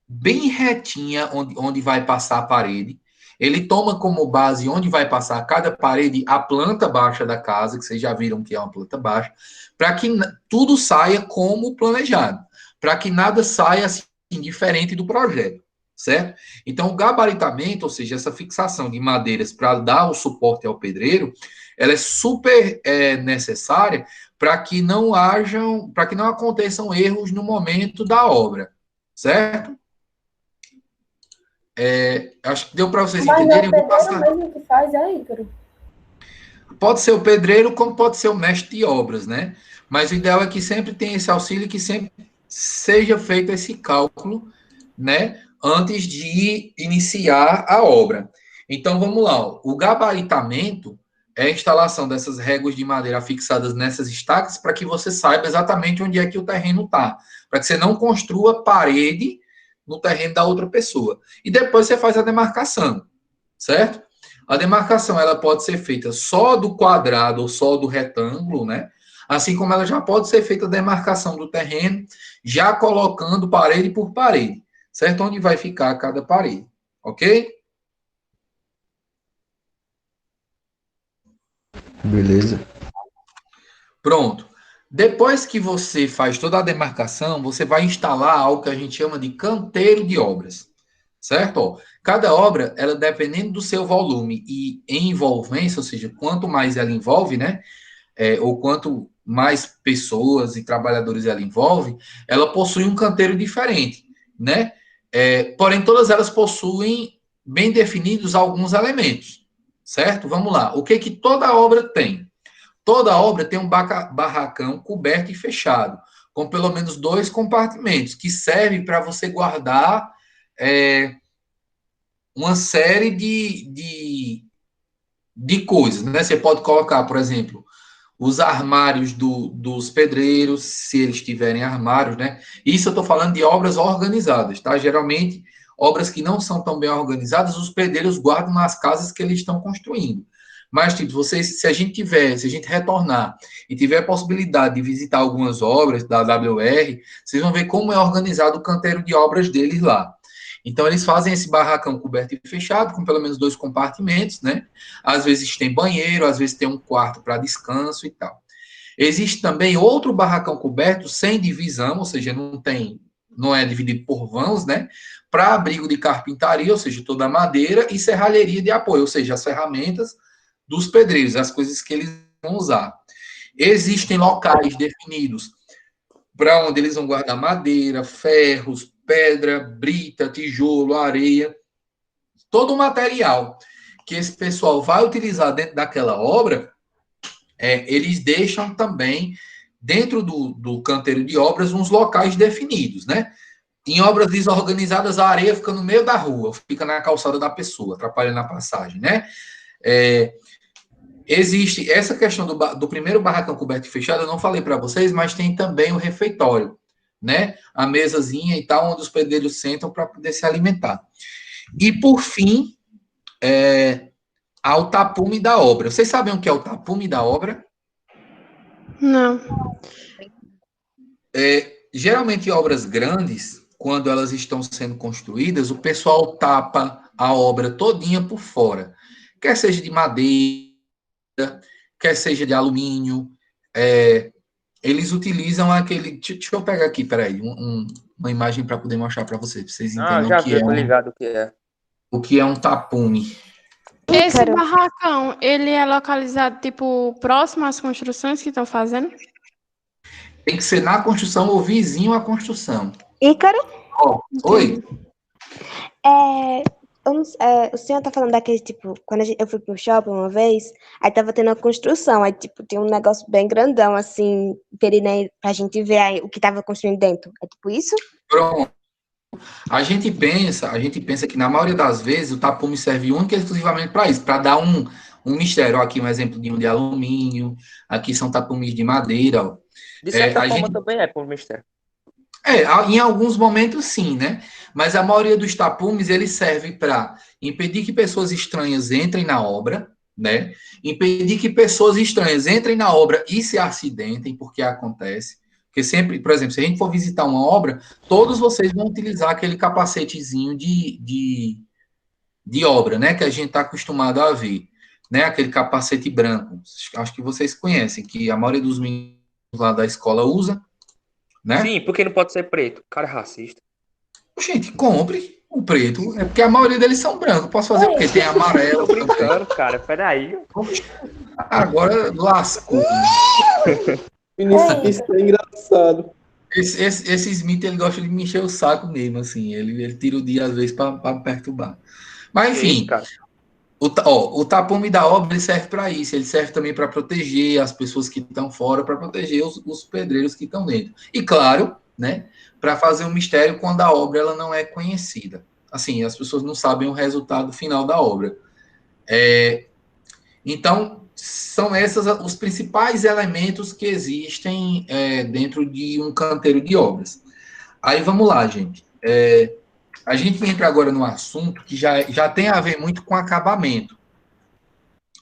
bem retinha onde vai passar a parede. Ele toma como base onde vai passar cada parede a planta baixa da casa, que vocês já viram que é uma planta baixa, para que tudo saia como planejado, para que nada saia assim, diferente do projeto, certo? Então, o gabaritamento, ou seja, essa fixação de madeiras para dar o suporte ao pedreiro, ela é super necessária para que não aconteçam erros no momento da obra, certo? Acho que deu para vocês entenderem. Mas é o pedreiro mesmo que faz, Ícaro? Pode ser o pedreiro, como pode ser o mestre de obras, né? Mas o ideal é que sempre tenha esse auxílio, que sempre seja feito esse cálculo, né? Antes de iniciar a obra. Então, vamos lá. Ó. O gabaritamento é a instalação dessas réguas de madeira fixadas nessas estacas para que você saiba exatamente onde é que o terreno está. Para que você não construa parede no terreno da outra pessoa. E depois você faz a demarcação, certo? A demarcação ela pode ser feita só do quadrado ou só do retângulo, né? assim como ela já pode ser feita a demarcação do terreno, já colocando parede por parede, certo? Onde vai ficar cada parede, ok? Beleza. Pronto. Depois que você faz toda a demarcação, você vai instalar algo que a gente chama de canteiro de obras, certo? Ó, cada obra, ela dependendo do seu volume e envolvência, ou seja, quanto mais ela envolve, né? Ou quanto mais pessoas e trabalhadores ela envolve, ela possui um canteiro diferente, né? Porém, todas elas possuem bem definidos alguns elementos, certo? Vamos lá. O que que toda obra tem? Toda obra tem um barracão coberto e fechado, com pelo menos 2 compartimentos, que servem para você guardar uma série de coisas, né? Você pode colocar, por exemplo, os armários dos pedreiros, se eles tiverem armários, né? Isso eu estou falando de obras organizadas, tá? Geralmente, obras que não são tão bem organizadas, os pedreiros guardam nas casas que eles estão construindo. Mas, tipo, se a gente retornar e tiver a possibilidade de visitar algumas obras da WR, vocês vão ver como é organizado o canteiro de obras deles lá. Então, eles fazem esse barracão coberto e fechado, com pelo menos 2 compartimentos, né? Às vezes tem banheiro, às vezes tem um quarto para descanso e tal. Existe também outro barracão coberto sem divisão, ou seja, não é dividido por vãos, né? Para abrigo de carpintaria, ou seja, toda a madeira, e serralheria de apoio, ou seja, as ferramentas dos pedreiros, as coisas que eles vão usar. Existem locais definidos para onde eles vão guardar madeira, ferros, pedra, brita, tijolo, areia, todo o material que esse pessoal vai utilizar dentro daquela obra, eles deixam também dentro do canteiro de obras uns locais definidos, né? Em obras desorganizadas, a areia fica no meio da rua, fica na calçada da pessoa, atrapalhando a passagem, né? Existe essa questão do primeiro barracão coberto e fechado, eu não falei para vocês, mas tem também o refeitório, né? A mesazinha e tal, onde os pedreiros sentam para poder se alimentar. E, por fim, há o tapume da obra. Vocês sabem o que é o tapume da obra? Não. Geralmente, em obras grandes, quando elas estão sendo construídas, o pessoal tapa a obra todinha por fora. Quer seja de madeira, quer seja de alumínio, eles utilizam aquele... Deixa eu pegar aqui, peraí, uma imagem para poder mostrar para vocês entendam já vi, tô ligado o que é. O que é um tapume. Esse barracão, ele é localizado, tipo, próximo às construções que estão fazendo? Tem que ser na construção ou vizinho à construção. Ícaro? Oi? O senhor tá falando daquele, tipo, quando eu fui pro shopping uma vez, aí tava tendo uma construção, aí, tipo, tem um negócio bem grandão, assim, pra gente ver aí o que tava construindo dentro. É tipo isso? Pronto. A gente pensa que na maioria das vezes o tapume serve única e exclusivamente para isso, para dar um mistério. Ó, aqui um exemplo de alumínio, aqui são tapumes de madeira. Ó. De certa forma também é por mistério. Em alguns momentos sim, né? Mas a maioria dos tapumes, ele serve para impedir que pessoas estranhas entrem na obra, né? Impedir que pessoas estranhas entrem na obra e se acidentem, porque acontece. Porque sempre, por exemplo, se a gente for visitar uma obra, todos vocês vão utilizar aquele capacetezinho de obra, né? Que a gente está acostumado a ver, né? Aquele capacete branco. Acho que vocês conhecem, que a maioria dos meninos lá da escola usa, né? Sim, porque não pode ser preto. Cara, é racista. Gente, compre o preto. É porque a maioria deles são brancos. Posso fazer o quê? Tem amarelo. Tô brincando, cara. Peraí. Agora lascou. Isso é engraçado. Esse Smith, ele gosta de me encher o saco mesmo, assim. Ele tira o dia, às vezes, para perturbar. Mas, enfim, o tapume da obra ele serve para isso. Ele serve também para proteger as pessoas que estão fora, para proteger os pedreiros que estão dentro. E, claro, né, para fazer um mistério quando a obra ela não é conhecida. Assim, as pessoas não sabem o resultado final da obra. Então, são esses os principais elementos que existem dentro de um canteiro de obras. Aí, vamos lá, gente. A gente entra agora no assunto que já tem a ver muito com acabamento,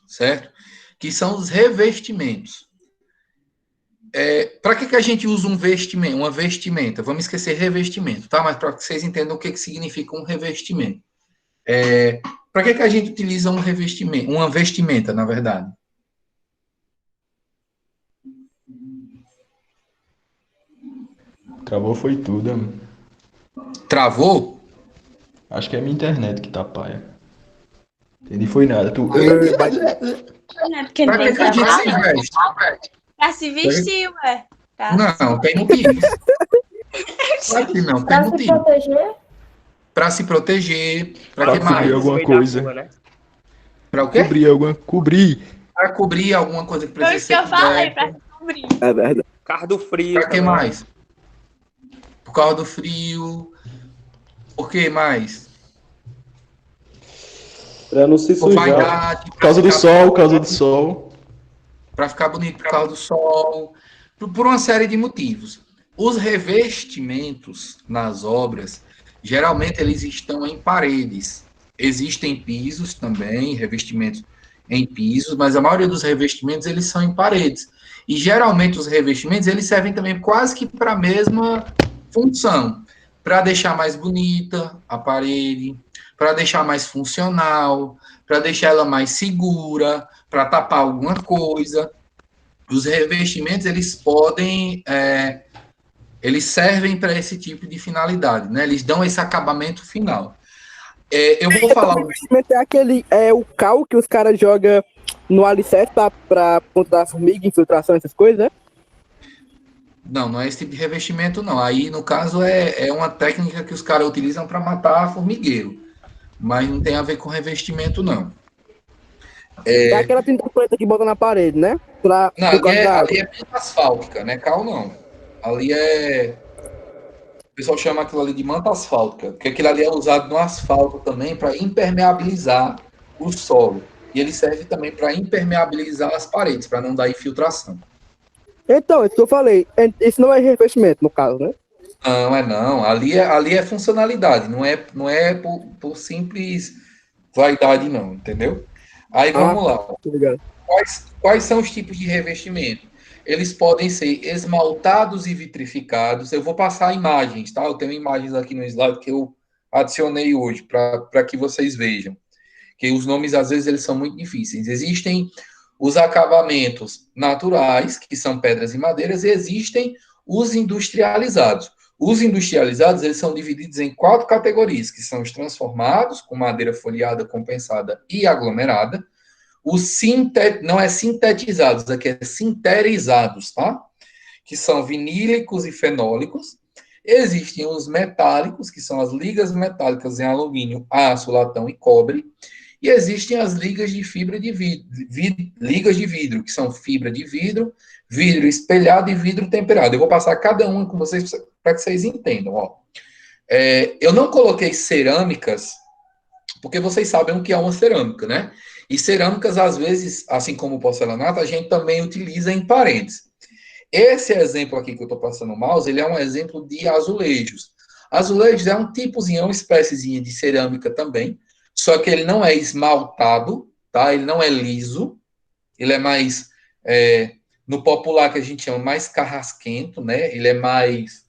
certo? Que são os revestimentos. Para que a gente usa um vestimento, uma vestimenta? Vamos esquecer revestimento, tá? Mas para que vocês entendam o que significa um revestimento. Para que a gente utiliza um revestimento, uma vestimenta, na verdade? Travou foi tudo, mano. Travou? Acho que é minha internet que tá paia. Entendi, foi nada. Tu... Não é porque não Para tem que a gente se trabalho. veste? Pra se vestir, ué. Não, tem motivos. Claro que não, tem Pra se motivo. proteger? Para se proteger, para Pra que mais? cobrir alguma No meio da coisa. rua, né? Para o quê? Cobrir. Para cobrir alguma coisa que Foi precisa isso que ser eu falei, coberta. pra se cobrir. É verdade. Carro do frio. Para que também. mais? Por causa do frio. Por que mais? Pra não se Por sujar. vaidade. Por causa do sol. Para ficar bonito por causa do sol. Por uma série de motivos. Os revestimentos nas obras, geralmente eles estão em paredes. Existem pisos também, revestimentos em pisos, mas a maioria dos revestimentos eles são em paredes. E geralmente os revestimentos eles servem também quase que para a mesma função, para deixar mais bonita a parede, para deixar mais funcional, para deixar ela mais segura, para tapar alguma coisa. Os revestimentos eles podem eles servem para esse tipo de finalidade, né? Eles dão esse acabamento final. Eu vou falar. O investimento é aquele, o cal que os caras jogam no alicerce pra ponta da formiga, infiltração, essas coisas, né? Não é esse tipo de revestimento, não. Aí, no caso, é uma técnica que os caras utilizam para matar formigueiro. Mas não tem a ver com revestimento, não. É aquela tinta preta que bota na parede, né? Não, ali é pinta asfáltica, né? Cal não. Ali o pessoal chama aquilo ali de manta asfáltica, porque aquilo ali é usado no asfalto também para impermeabilizar o solo. E ele serve também para impermeabilizar as paredes, para não dar infiltração. Então, isso que eu falei. Isso não é revestimento, no caso, né? Não. Ali é funcionalidade, não é por simples vaidade, não, entendeu? Aí vamos lá. Quais são os tipos de revestimento? Eles podem ser esmaltados e vitrificados. Eu vou passar imagens, tá? Eu tenho imagens aqui no slide que eu adicionei hoje para que vocês vejam. Que os nomes, às vezes, eles são muito difíceis. Existem os acabamentos naturais, que são pedras e madeiras, e existem os industrializados. Os industrializados, eles são divididos em 4 categorias, que são os transformados, com madeira folheada, compensada e aglomerada. Os não é sintetizados, aqui é sinterizados, tá? Que são vinílicos e fenólicos. Existem os metálicos, que são as ligas metálicas em alumínio, aço, latão e cobre. E existem as ligas de fibra de vidro, que são fibra de vidro, vidro espelhado e vidro temperado. Eu vou passar cada uma com vocês para que vocês entendam. Ó. Eu não coloquei cerâmicas, porque vocês sabem o que é uma cerâmica, né? E cerâmicas, às vezes, assim como o porcelanato, a gente também utiliza em paredes. Esse exemplo aqui que eu estou passando o mouse, ele é um exemplo de azulejos. Azulejos é um tipozinho, uma espéciezinha de cerâmica também, só que ele não é esmaltado, tá? Ele não é liso, ele é mais, no popular que a gente chama, mais carrasquento, né? Ele é mais,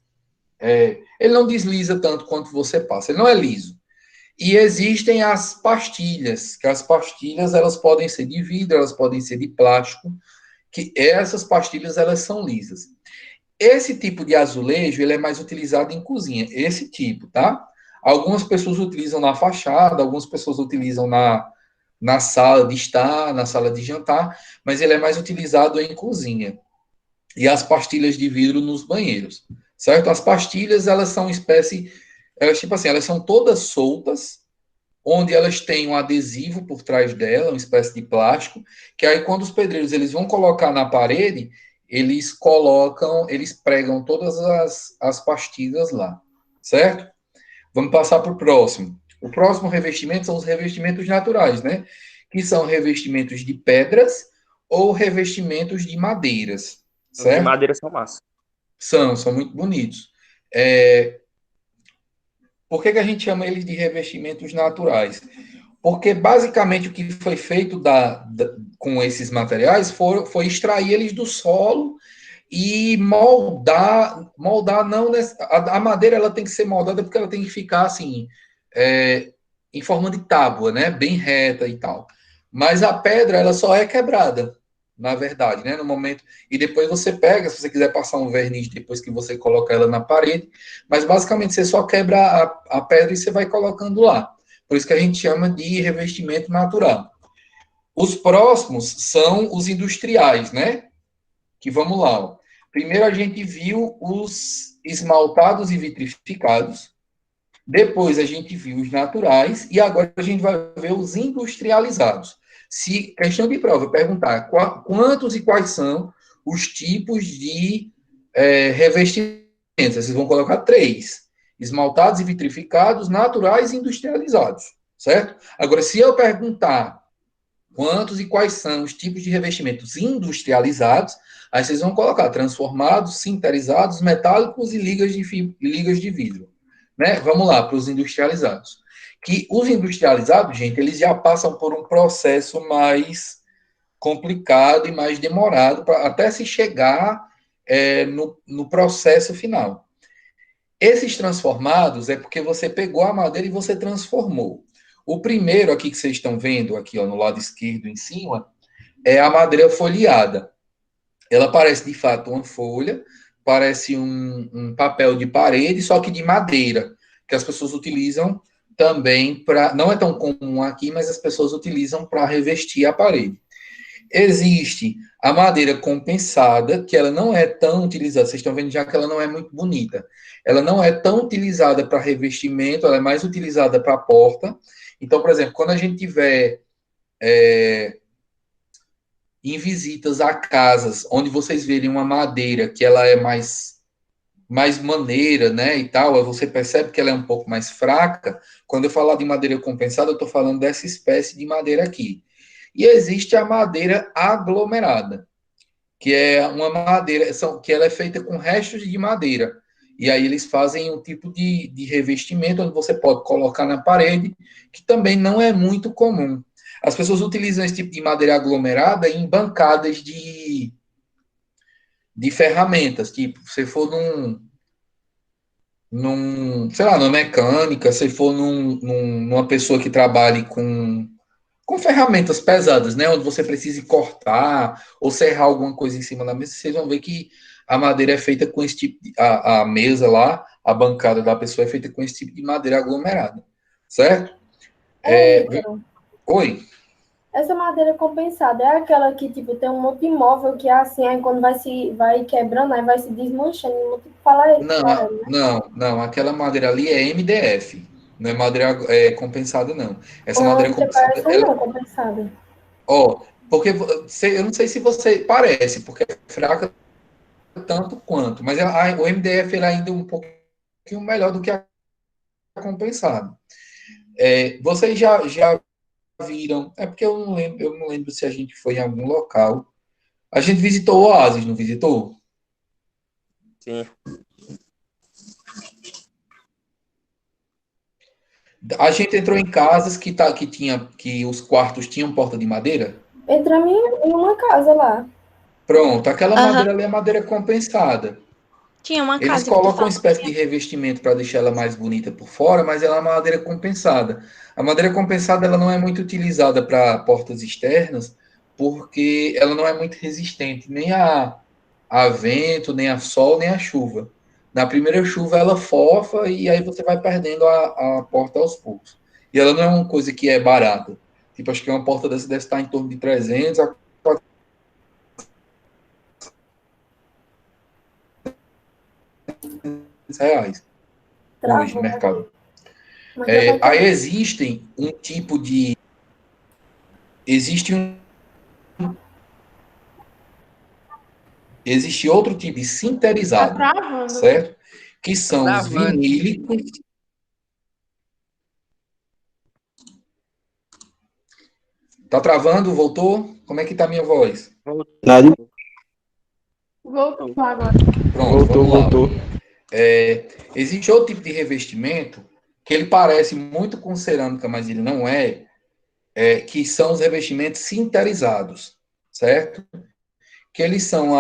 ele não desliza tanto quanto você passa, ele não é liso. E existem as pastilhas, que as pastilhas, elas podem ser de vidro, elas podem ser de plástico, que essas pastilhas, elas são lisas. Esse tipo de azulejo, ele é mais utilizado em cozinha, esse tipo, tá? Algumas pessoas utilizam na fachada, algumas pessoas utilizam na sala de estar, na sala de jantar, mas ele é mais utilizado em cozinha. E as pastilhas de vidro nos banheiros, certo? As pastilhas, elas são espécie, tipo assim, elas são todas soltas, onde elas têm um adesivo por trás dela, uma espécie de plástico, que aí quando os pedreiros eles vão colocar na parede, eles pregam todas as pastilhas lá, certo? Vamos passar para o próximo. O próximo revestimento são os revestimentos naturais, né? Que são revestimentos de pedras ou revestimentos de madeiras, certo? Os de madeira são massa. São muito bonitos. Por que a gente chama eles de revestimentos naturais? Porque, basicamente, o que foi feito com esses materiais foi extrair eles do solo e moldar não a madeira ela tem que ser moldada porque ela tem que ficar assim em forma de tábua, né, bem reta e tal. Mas a pedra ela só é quebrada, na verdade, né, no momento. E depois você pega, se você quiser passar um verniz depois que você coloca ela na parede, mas basicamente você só quebra a pedra e você vai colocando lá. Por isso que a gente chama de revestimento natural. Os próximos são os industriais, né? Que vamos lá. Ó. Primeiro a gente viu os esmaltados e vitrificados. Depois a gente viu os naturais. E agora a gente vai ver os industrializados. Se questão de prova perguntar quantos e quais são os tipos de revestimentos, vocês vão colocar 3. Esmaltados e vitrificados, naturais e industrializados. Certo? Agora, se eu perguntar quantos e quais são os tipos de revestimentos industrializados, aí vocês vão colocar transformados, sinterizados, metálicos e ligas de vidro. Né? Vamos lá para os industrializados. Que os industrializados, gente, eles já passam por um processo mais complicado e mais demorado até se chegar no processo final. Esses transformados é porque você pegou a madeira e você transformou. O primeiro aqui que vocês estão vendo, aqui ó, no lado esquerdo em cima, é a madeira folheada. Ela parece, de fato, uma folha, parece um papel de parede, só que de madeira, que as pessoas utilizam também para... Não é tão comum aqui, mas as pessoas utilizam para revestir a parede. Existe a madeira compensada, que ela não é tão utilizada, vocês estão vendo já que ela não é muito bonita. Ela não é tão utilizada para revestimento, ela é mais utilizada para porta. Então, por exemplo, quando a gente tiver em visitas a casas onde vocês verem uma madeira que ela é mais maneira, né, e tal, você percebe que ela é um pouco mais fraca. Quando eu falar de madeira compensada, eu estou falando dessa espécie de madeira aqui. E existe a madeira aglomerada, que é uma madeira que ela é feita com restos de madeira. E aí eles fazem um tipo de revestimento onde você pode colocar na parede, que também não é muito comum. As pessoas utilizam esse tipo de madeira aglomerada em bancadas de ferramentas. Tipo, se for sei lá, numa mecânica, se for numa pessoa que trabalhe com ferramentas pesadas, né? Onde você precise cortar ou serrar alguma coisa em cima da mesa, vocês vão ver que a madeira é feita com esse tipo a mesa lá, a bancada da pessoa é feita com esse tipo de madeira aglomerada, certo? Oi? Essa madeira compensada é aquela que, tipo, tem um monte de móvel que é assim, aí quando vai quebrando, aí vai se desmanchando. Não. Aquela madeira ali é MDF. Não é madeira compensada, não. Essa madeira compensada. Porque eu não sei se você parece, porque é fraca tanto quanto, mas o MDF ele ainda é um pouquinho melhor do que a compensada. Vocês já viram? É porque eu não lembro se a gente foi em algum local. A gente visitou o Oasis, não visitou? Sim. A gente entrou em casas que os quartos tinham porta de madeira? Entramos em uma casa lá. Pronto, aquela madeira ali é madeira compensada. Tinha uma casa. Eles colocam uma espécie de revestimento para deixar ela mais bonita por fora, mas ela é uma madeira compensada. A madeira compensada ela não é muito utilizada para portas externas, porque ela não é muito resistente nem a vento, nem a sol, nem a chuva. Na primeira chuva ela fofa e aí você vai perdendo a porta aos poucos. E ela não é uma coisa que é barata. Tipo, acho que uma porta dessa deve estar em torno de 300 a reais hoje no mercado. Aí existem um tipo de... Existe outro tipo de sinterizado, certo? Que são os vinílicos. Tá travando? Voltou? Como é que tá a minha voz? Voltou agora. Pronto, voltou. Existe outro tipo de revestimento que ele parece muito com cerâmica, mas ele não que são os revestimentos sinterizados, certo? que eles são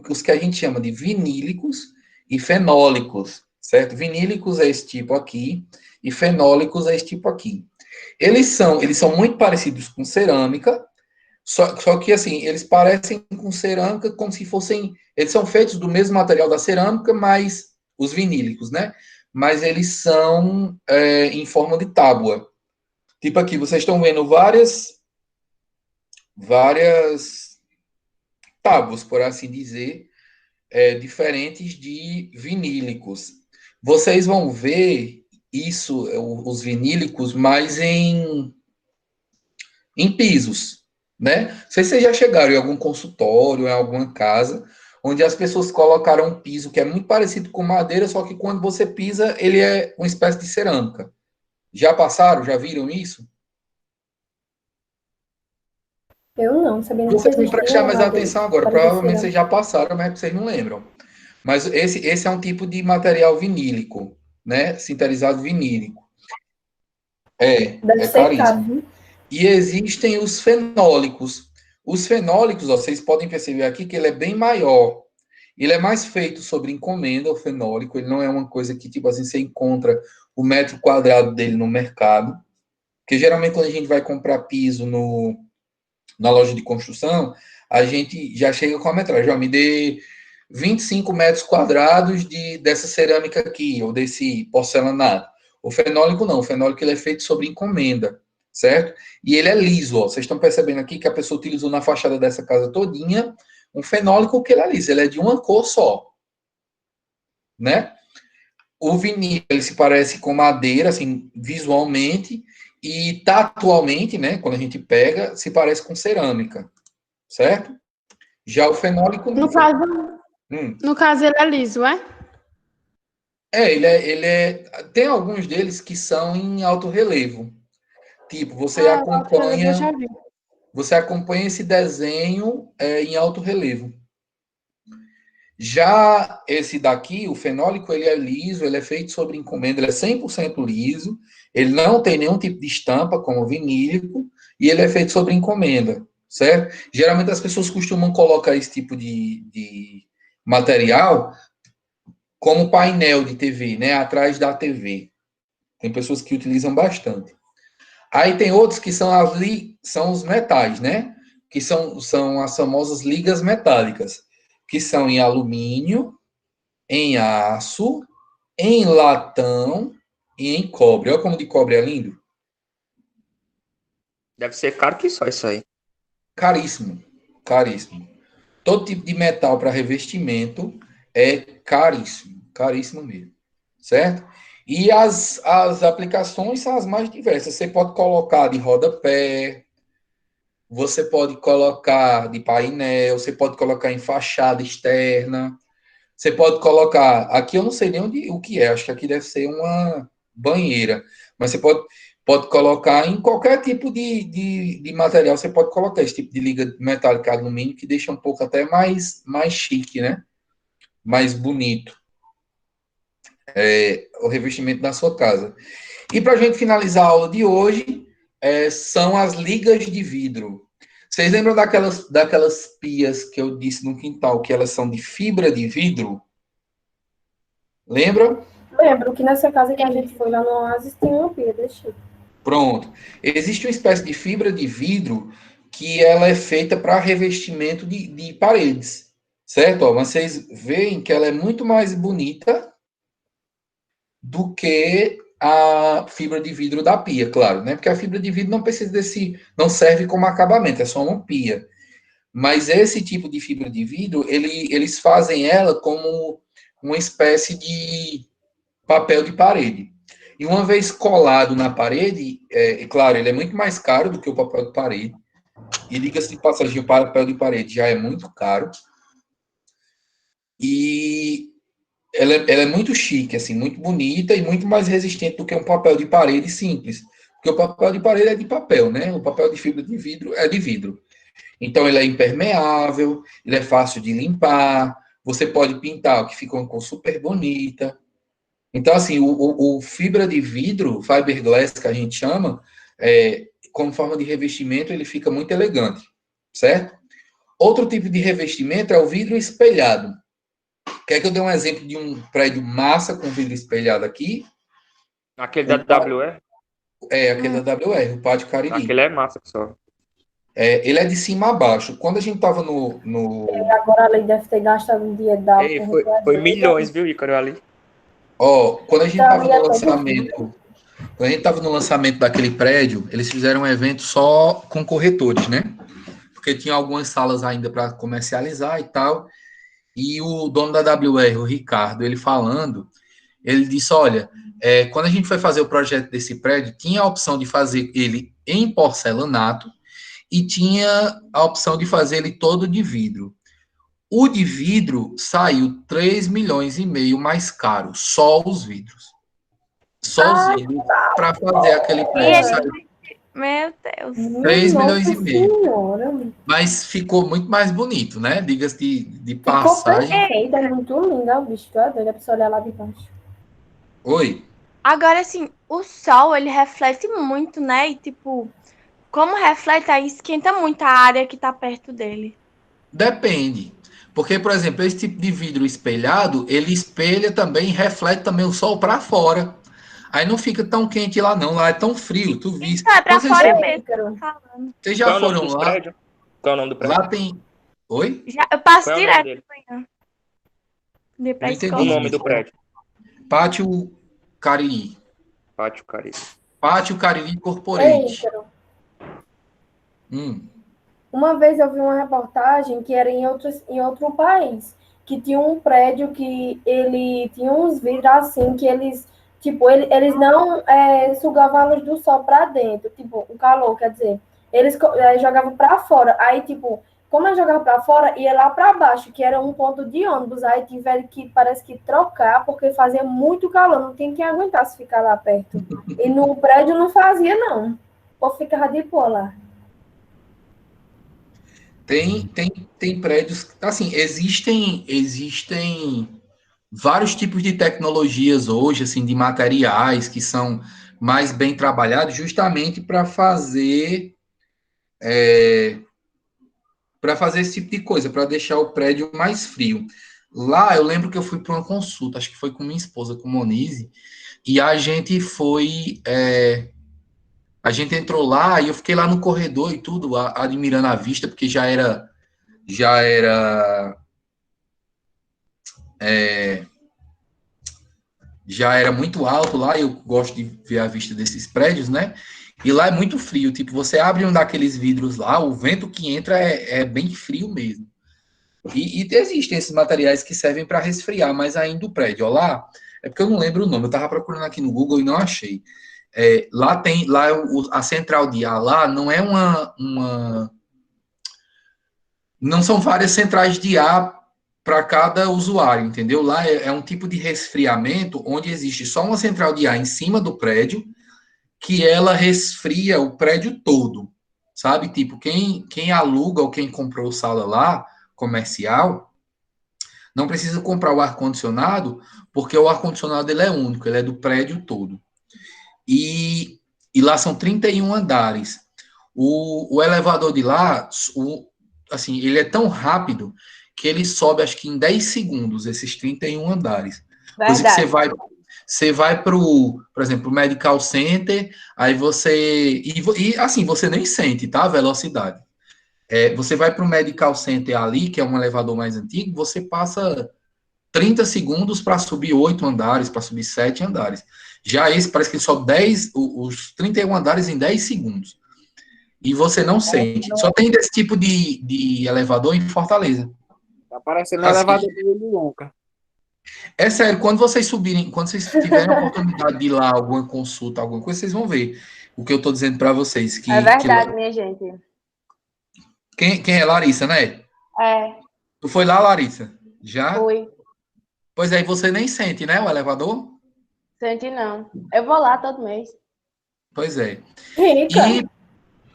os que a gente chama de vinílicos e fenólicos, certo? Vinílicos é esse tipo aqui, e fenólicos é esse tipo aqui. Eles são muito parecidos com cerâmica, só que, assim, eles parecem com cerâmica como se fossem... Eles são feitos do mesmo material da cerâmica, mas os vinílicos, né? Mas eles são em forma de tábua. Tipo aqui, vocês estão vendo várias tábuas, por assim dizer, diferentes de vinílicos. Vocês vão ver isso, os vinílicos, mais em pisos, né? Não sei se vocês já chegaram em algum consultório, em alguma casa, onde as pessoas colocaram um piso que é muito parecido com madeira, só que quando você pisa, ele é uma espécie de cerâmica. Já passaram? Já viram isso? Eu não, sabia nem que Vocês vão existia prestar mais madeira atenção agora. parecida Provavelmente vocês cerâmica. já passaram, mas vocês não lembram. Mas esse é um tipo de material vinílico, né? Sinterizado vinílico. Deve É ser caro, caríssimo. viu? E existem os fenólicos. Os fenólicos, ó, vocês podem perceber aqui que ele é bem maior. Ele é mais feito sobre encomenda, o fenólico. Ele não é uma coisa que, tipo assim, você encontra o metro quadrado dele no mercado. Porque geralmente quando a gente vai comprar piso na loja de construção, a gente já chega com a metragem. Ó, me dê 25 metros quadrados dessa cerâmica aqui, ou desse porcelanato. O fenólico não. O fenólico ele é feito sobre encomenda, certo? E ele é liso, ó. Vocês estão percebendo aqui que a pessoa utilizou na fachada dessa casa todinha um fenólico que ele é liso. Ele é de uma cor só, né? O vinil, ele se parece com madeira, assim, visualmente, e tatualmente, né, quando a gente pega, se parece com cerâmica, certo? Já o fenólico não. No caso ele é liso, é? Tem alguns deles que são em alto relevo. Tipo, Eu já vi. você acompanha esse desenho em alto relevo. Já esse daqui, o fenólico, ele é liso, ele é feito sobre encomenda, ele é 100% liso, ele não tem nenhum tipo de estampa, como o vinílico, e ele é feito sobre encomenda, certo? Geralmente as pessoas costumam colocar esse tipo de material como painel de TV, né, atrás da TV. Tem pessoas que utilizam bastante. Aí tem outros que são os metais, né, que são as famosas ligas metálicas, que são em alumínio, em aço, em latão e em cobre. Olha como de cobre é lindo. Deve ser caro que só isso aí. Caríssimo, caríssimo. Todo tipo de metal para revestimento é caríssimo, caríssimo mesmo, certo? E as aplicações são as mais diversas. Você pode colocar de rodapé, você pode colocar de painel, você pode colocar em fachada externa, você pode colocar... Aqui eu não sei nem o que é, acho que aqui deve ser uma banheira, mas você pode colocar em qualquer tipo de material, você pode colocar esse tipo de liga metálica alumínio, que deixa um pouco até mais chique, né? Mais bonito. O revestimento da sua casa. E para a gente finalizar a aula de hoje, são as ligas de vidro. Vocês lembram daquelas pias que eu disse no quintal, que elas são de fibra de vidro? Lembram? Lembro que nessa casa que a gente foi lá no Oasis tem uma pia, deixa. Pronto. Existe uma espécie de fibra de vidro que ela é feita para revestimento de paredes, certo? Ó, vocês veem que ela é muito mais bonita do que a fibra de vidro da pia, claro, né? Porque a fibra de vidro não precisa não serve como acabamento, é só uma pia. Mas esse tipo de fibra de vidro, eles fazem ela como uma espécie de papel de parede. E uma vez colado na parede, claro, ele é muito mais caro do que o papel de parede. E diga-se de passagem, o papel de parede já é muito caro. E ela é muito chique, assim, muito bonita e muito mais resistente do que um papel de parede simples. Porque o papel de parede é de papel, né? O papel de fibra de vidro é de vidro. Então, ele é impermeável, ele é fácil de limpar, você pode pintar, que fica uma cor super bonita. Então, assim, o fibra de vidro, fiberglass, que a gente chama, como forma de revestimento, ele fica muito elegante, certo? Outro tipo de revestimento é o vidro espelhado. Quer que eu dê um exemplo de um prédio massa com vidro espelhado aqui? Aquele da WR? Aquele da WR, o Pátio Cariri. Aquele é massa só. Ele é de cima a baixo. Quando a gente estava Agora ali deve ter gastado um dia da. Ei, foi milhões, viu, Ícaro, ali? Quando a gente estava no lançamento, quando a gente estava no lançamento daquele prédio, eles fizeram um evento só com corretores, né? Porque tinha algumas salas ainda para comercializar e tal. E o dono da WR, o Ricardo, ele falando, ele disse, olha, quando a gente foi fazer o projeto desse prédio, tinha a opção de fazer ele em porcelanato e tinha a opção de fazer ele todo de vidro. O de vidro saiu 3 milhões e meio mais caro, só os vidros. Só os vidros para fazer aquele prédio saiu Meu Deus. 3 milhões e meio. Mas ficou muito mais bonito, né? Diga-se de passagem. Ficou perfeito, é muito lindo, o bicho. Dá pra você olhar lá de baixo. Oi? Agora, assim, o sol, ele reflete muito, né? E, tipo, como reflete, aí esquenta muito a área que tá perto dele. Depende. Porque, por exemplo, esse tipo de vidro espelhado, ele espelha também e reflete também o sol para fora. Aí não fica tão quente lá, não. Lá é tão frio, tu viste. Então, é pra Vocês fora mesmo. Vocês já foram lá? Qual é o nome do prédio? Lá tem... Oi? Eu passo Qual é o direto nome amanhã. De pra Não entendi. escola. O nome do prédio. Pátio Cariri. Pátio Cariri. Pátio Cariri Ei, Corporate. Ícaro, Hum. uma vez eu vi uma reportagem que era em outro país, que tinha um prédio que ele tinha uns vidros assim, que eles, tipo, eles não sugavam a luz do sol para dentro, tipo, o calor, quer dizer, eles jogavam para fora, aí, tipo, como eles jogavam para fora, ia lá para baixo, que era um ponto de ônibus, aí tiveram que, parece que trocar, porque fazia muito calor, não tinha quem aguentasse ficar lá perto. E no prédio não fazia, não. O povo ficava de boa lá. Tem prédios... Assim, existem vários tipos de tecnologias hoje, assim, de materiais que são mais bem trabalhados justamente para fazer esse tipo de coisa, para deixar o prédio mais frio. Lá, eu lembro que eu fui para uma consulta, acho que foi com minha esposa, com Monize, e a gente foi... a gente entrou lá e eu fiquei lá no corredor e tudo, admirando a vista, porque já era muito alto lá, eu gosto de ver a vista desses prédios, né? E lá é muito frio, tipo, você abre um daqueles vidros lá, o vento que entra é bem frio mesmo. E existem esses materiais que servem para resfriar, mas ainda o prédio, ó, lá, é porque eu não lembro o nome, eu estava procurando aqui no Google e não achei. A central de ar lá não é não são várias centrais de ar para cada usuário, entendeu? Lá é um tipo de resfriamento onde existe só uma central de ar em cima do prédio que ela resfria o prédio todo, sabe? Tipo, quem aluga ou quem comprou sala lá, comercial, não precisa comprar o ar-condicionado, porque o ar-condicionado ele é único, ele é do prédio todo. E lá são 31 andares. O elevador de lá, assim, ele é tão rápido que ele sobe, acho que em 10 segundos, esses 31 andares. Coisa que você vai por exemplo, o Medical Center, aí você... E assim, você nem sente, tá? A velocidade. Você vai para o Medical Center ali, que é um elevador mais antigo, você passa 30 segundos para subir 8 andares, para subir 7 andares. Já esse parece que ele sobe os 31 andares em 10 segundos. E você não sente. Só tem desse tipo de elevador em Fortaleza. Tá parecendo um Assim, elevador de Willy Wonka. É sério, quando vocês tiverem a oportunidade de ir lá, alguma consulta, alguma coisa, vocês vão ver o que eu estou dizendo para vocês. É verdade, minha gente. Quem é? Larissa, né? É. Tu foi lá, Larissa? Já? Fui. Pois aí, você nem sente, né, o elevador? Sente não. Eu vou lá todo mês. Pois é. Rica.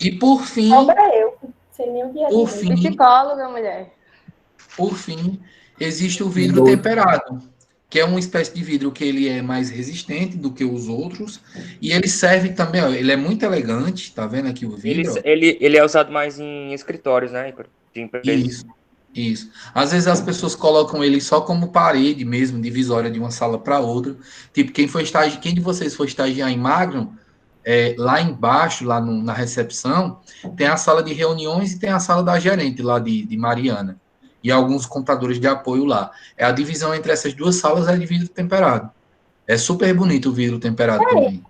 E por fim... Cobra eu. Sem nem o dia Por fim, psicóloga, mulher. Por fim, existe o vidro temperado, que é uma espécie de vidro que ele é mais resistente do que os outros, e ele serve também, ó, ele é muito elegante, tá vendo aqui o vidro? Ele é usado mais em escritórios, né, Ícaro? de empresa. Isso. Às vezes as pessoas colocam ele só como parede mesmo, divisória de uma sala para outra. Tipo, quem de vocês for estagiar em Magnum, lá embaixo, na recepção, tem a sala de reuniões e tem a sala da gerente lá de Mariana. E alguns computadores de apoio lá. A divisão entre essas duas salas é de vidro temperado. É super bonito o vidro temperado também.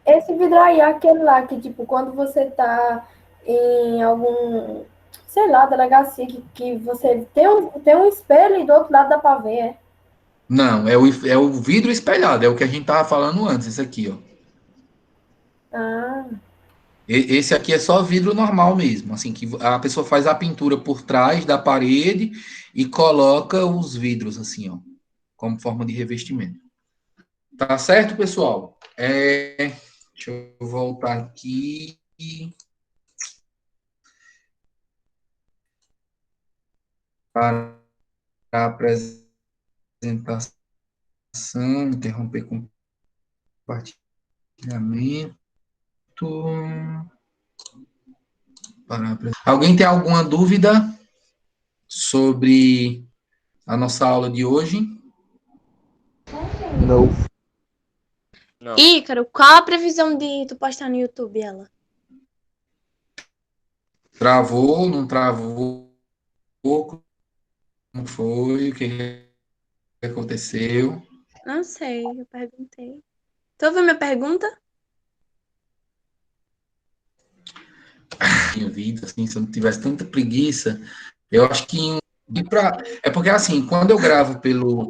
Esse vidro aí é aquele lá que, tipo, quando você tá em algum, sei lá, delegacia, que você tem um espelho e do outro lado dá pra ver, Não, é o vidro espelhado, é o que a gente tava falando antes, esse aqui, ó. Ah. Esse aqui é só vidro normal mesmo, assim, que a pessoa faz a pintura por trás da parede e coloca os vidros, assim, ó, como forma de revestimento. Tá certo, pessoal? Deixa eu voltar aqui. Para a apresentação, interromper compartilhamento. Alguém tem alguma dúvida sobre a nossa aula de hoje? Não. Ícaro, qual a previsão de tu postar no YouTube ela? Travou, não travou? Como foi? O que aconteceu? Não sei, eu perguntei. Tu ouviu minha pergunta? Minha vida, assim, se eu não tivesse tanta preguiça, eu acho que é porque assim, quando eu gravo pelo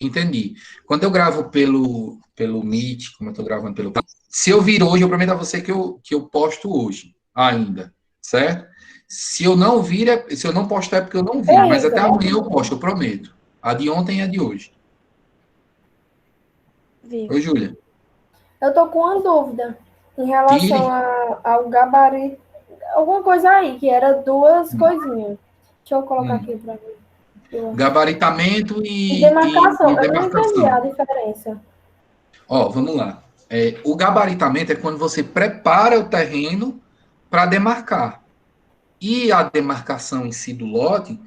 entendi. Quando eu gravo pelo Meet, como eu estou gravando pelo se eu vir hoje, eu prometo a você que eu posto hoje ainda, certo? Se eu não vir, se eu não postar é porque eu não vi, mas até amanhã eu posto, eu prometo. A de ontem e a de hoje. Oi, Júlia. Eu tô com uma dúvida em relação ao gabarito, alguma coisa aí, que era duas coisinhas. Deixa eu colocar aqui para ver. Gabaritamento e demarcação. e Eu não entendi a diferença. Ó, vamos lá. O gabaritamento é quando você prepara o terreno para demarcar. E a demarcação em si do lote,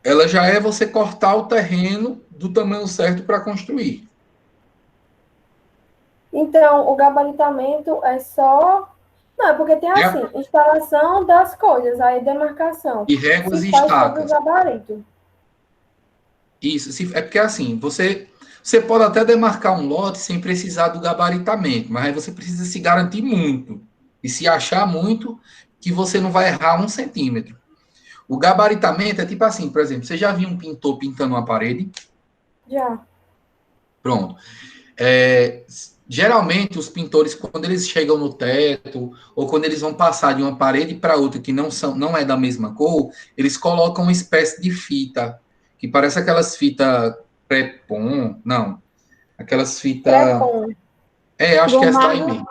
ela já é você cortar o terreno do tamanho certo para construir. Então, o gabaritamento é só... Não, porque tem assim, instalação das coisas, aí demarcação. E réguas e faz estacas. todo o gabarito. Isso, é porque assim, você pode até demarcar um lote sem precisar do gabaritamento, mas aí você precisa se garantir muito e se achar muito que você não vai errar 1 centímetro. O gabaritamento é tipo assim, por exemplo, você já viu um pintor pintando uma parede? Já. Pronto. Geralmente, os pintores, quando eles chegam no teto, ou quando eles vão passar de uma parede para outra que não é da mesma cor, eles colocam uma espécie de fita, que parece aquelas fitas pré-pon, não, aquelas fitas... Pré-pon. Acho que é essa daí mesmo.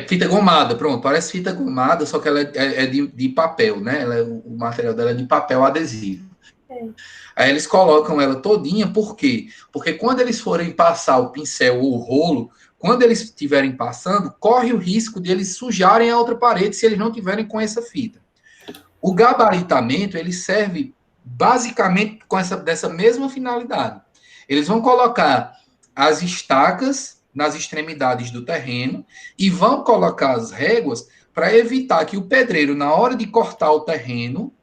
Fita gomada, pronto, parece fita gomada, só que ela é de papel, né? O material dela é de papel adesivo. Aí eles colocam ela todinha, por quê? Porque quando eles forem passar o pincel ou o rolo, quando eles estiverem passando, corre o risco de eles sujarem a outra parede se eles não tiverem com essa fita. O gabaritamento, ele serve basicamente dessa mesma finalidade. Eles vão colocar as estacas nas extremidades do terreno e vão colocar as réguas para evitar que o pedreiro, na hora de cortar o terreno,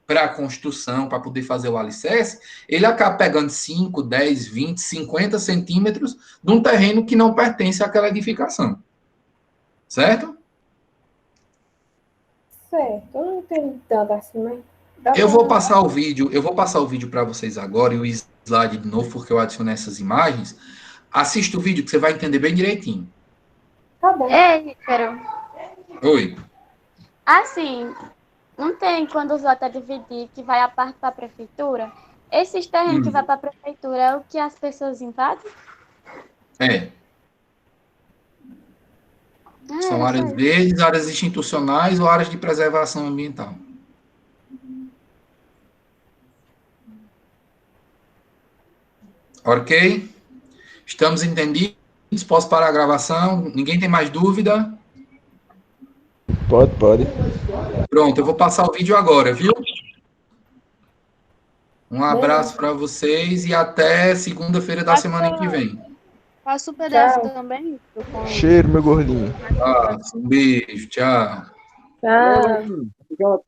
para a construção, para poder fazer o alicerce, ele acaba pegando 5, 10, 20, 50 centímetros de um terreno que não pertence àquela edificação. Certo? Certo. Eu não entendi tanto assim, mas... Eu vou passar o vídeo para vocês agora e o slide de novo, porque eu adicionei essas imagens. Assista o vídeo que você vai entender bem direitinho. Tá bom. Ei, Ícaro. Oi. Assim, não tem quando os lotes dividir que vai a parte para a prefeitura? Esses terrenos que vai para a prefeitura é o que as pessoas invadem? São áreas verdes, áreas institucionais ou áreas de preservação ambiental. Ok? Estamos entendidos? Posso parar a gravação? Ninguém tem mais dúvida? Pode. Pronto, eu vou passar o vídeo agora, viu? Um abraço para vocês e até segunda-feira da semana que vem. Passa o PDF Tchau. também. Cheiro, meu gordinho. Um beijo, tchau. Tchau. Tchau.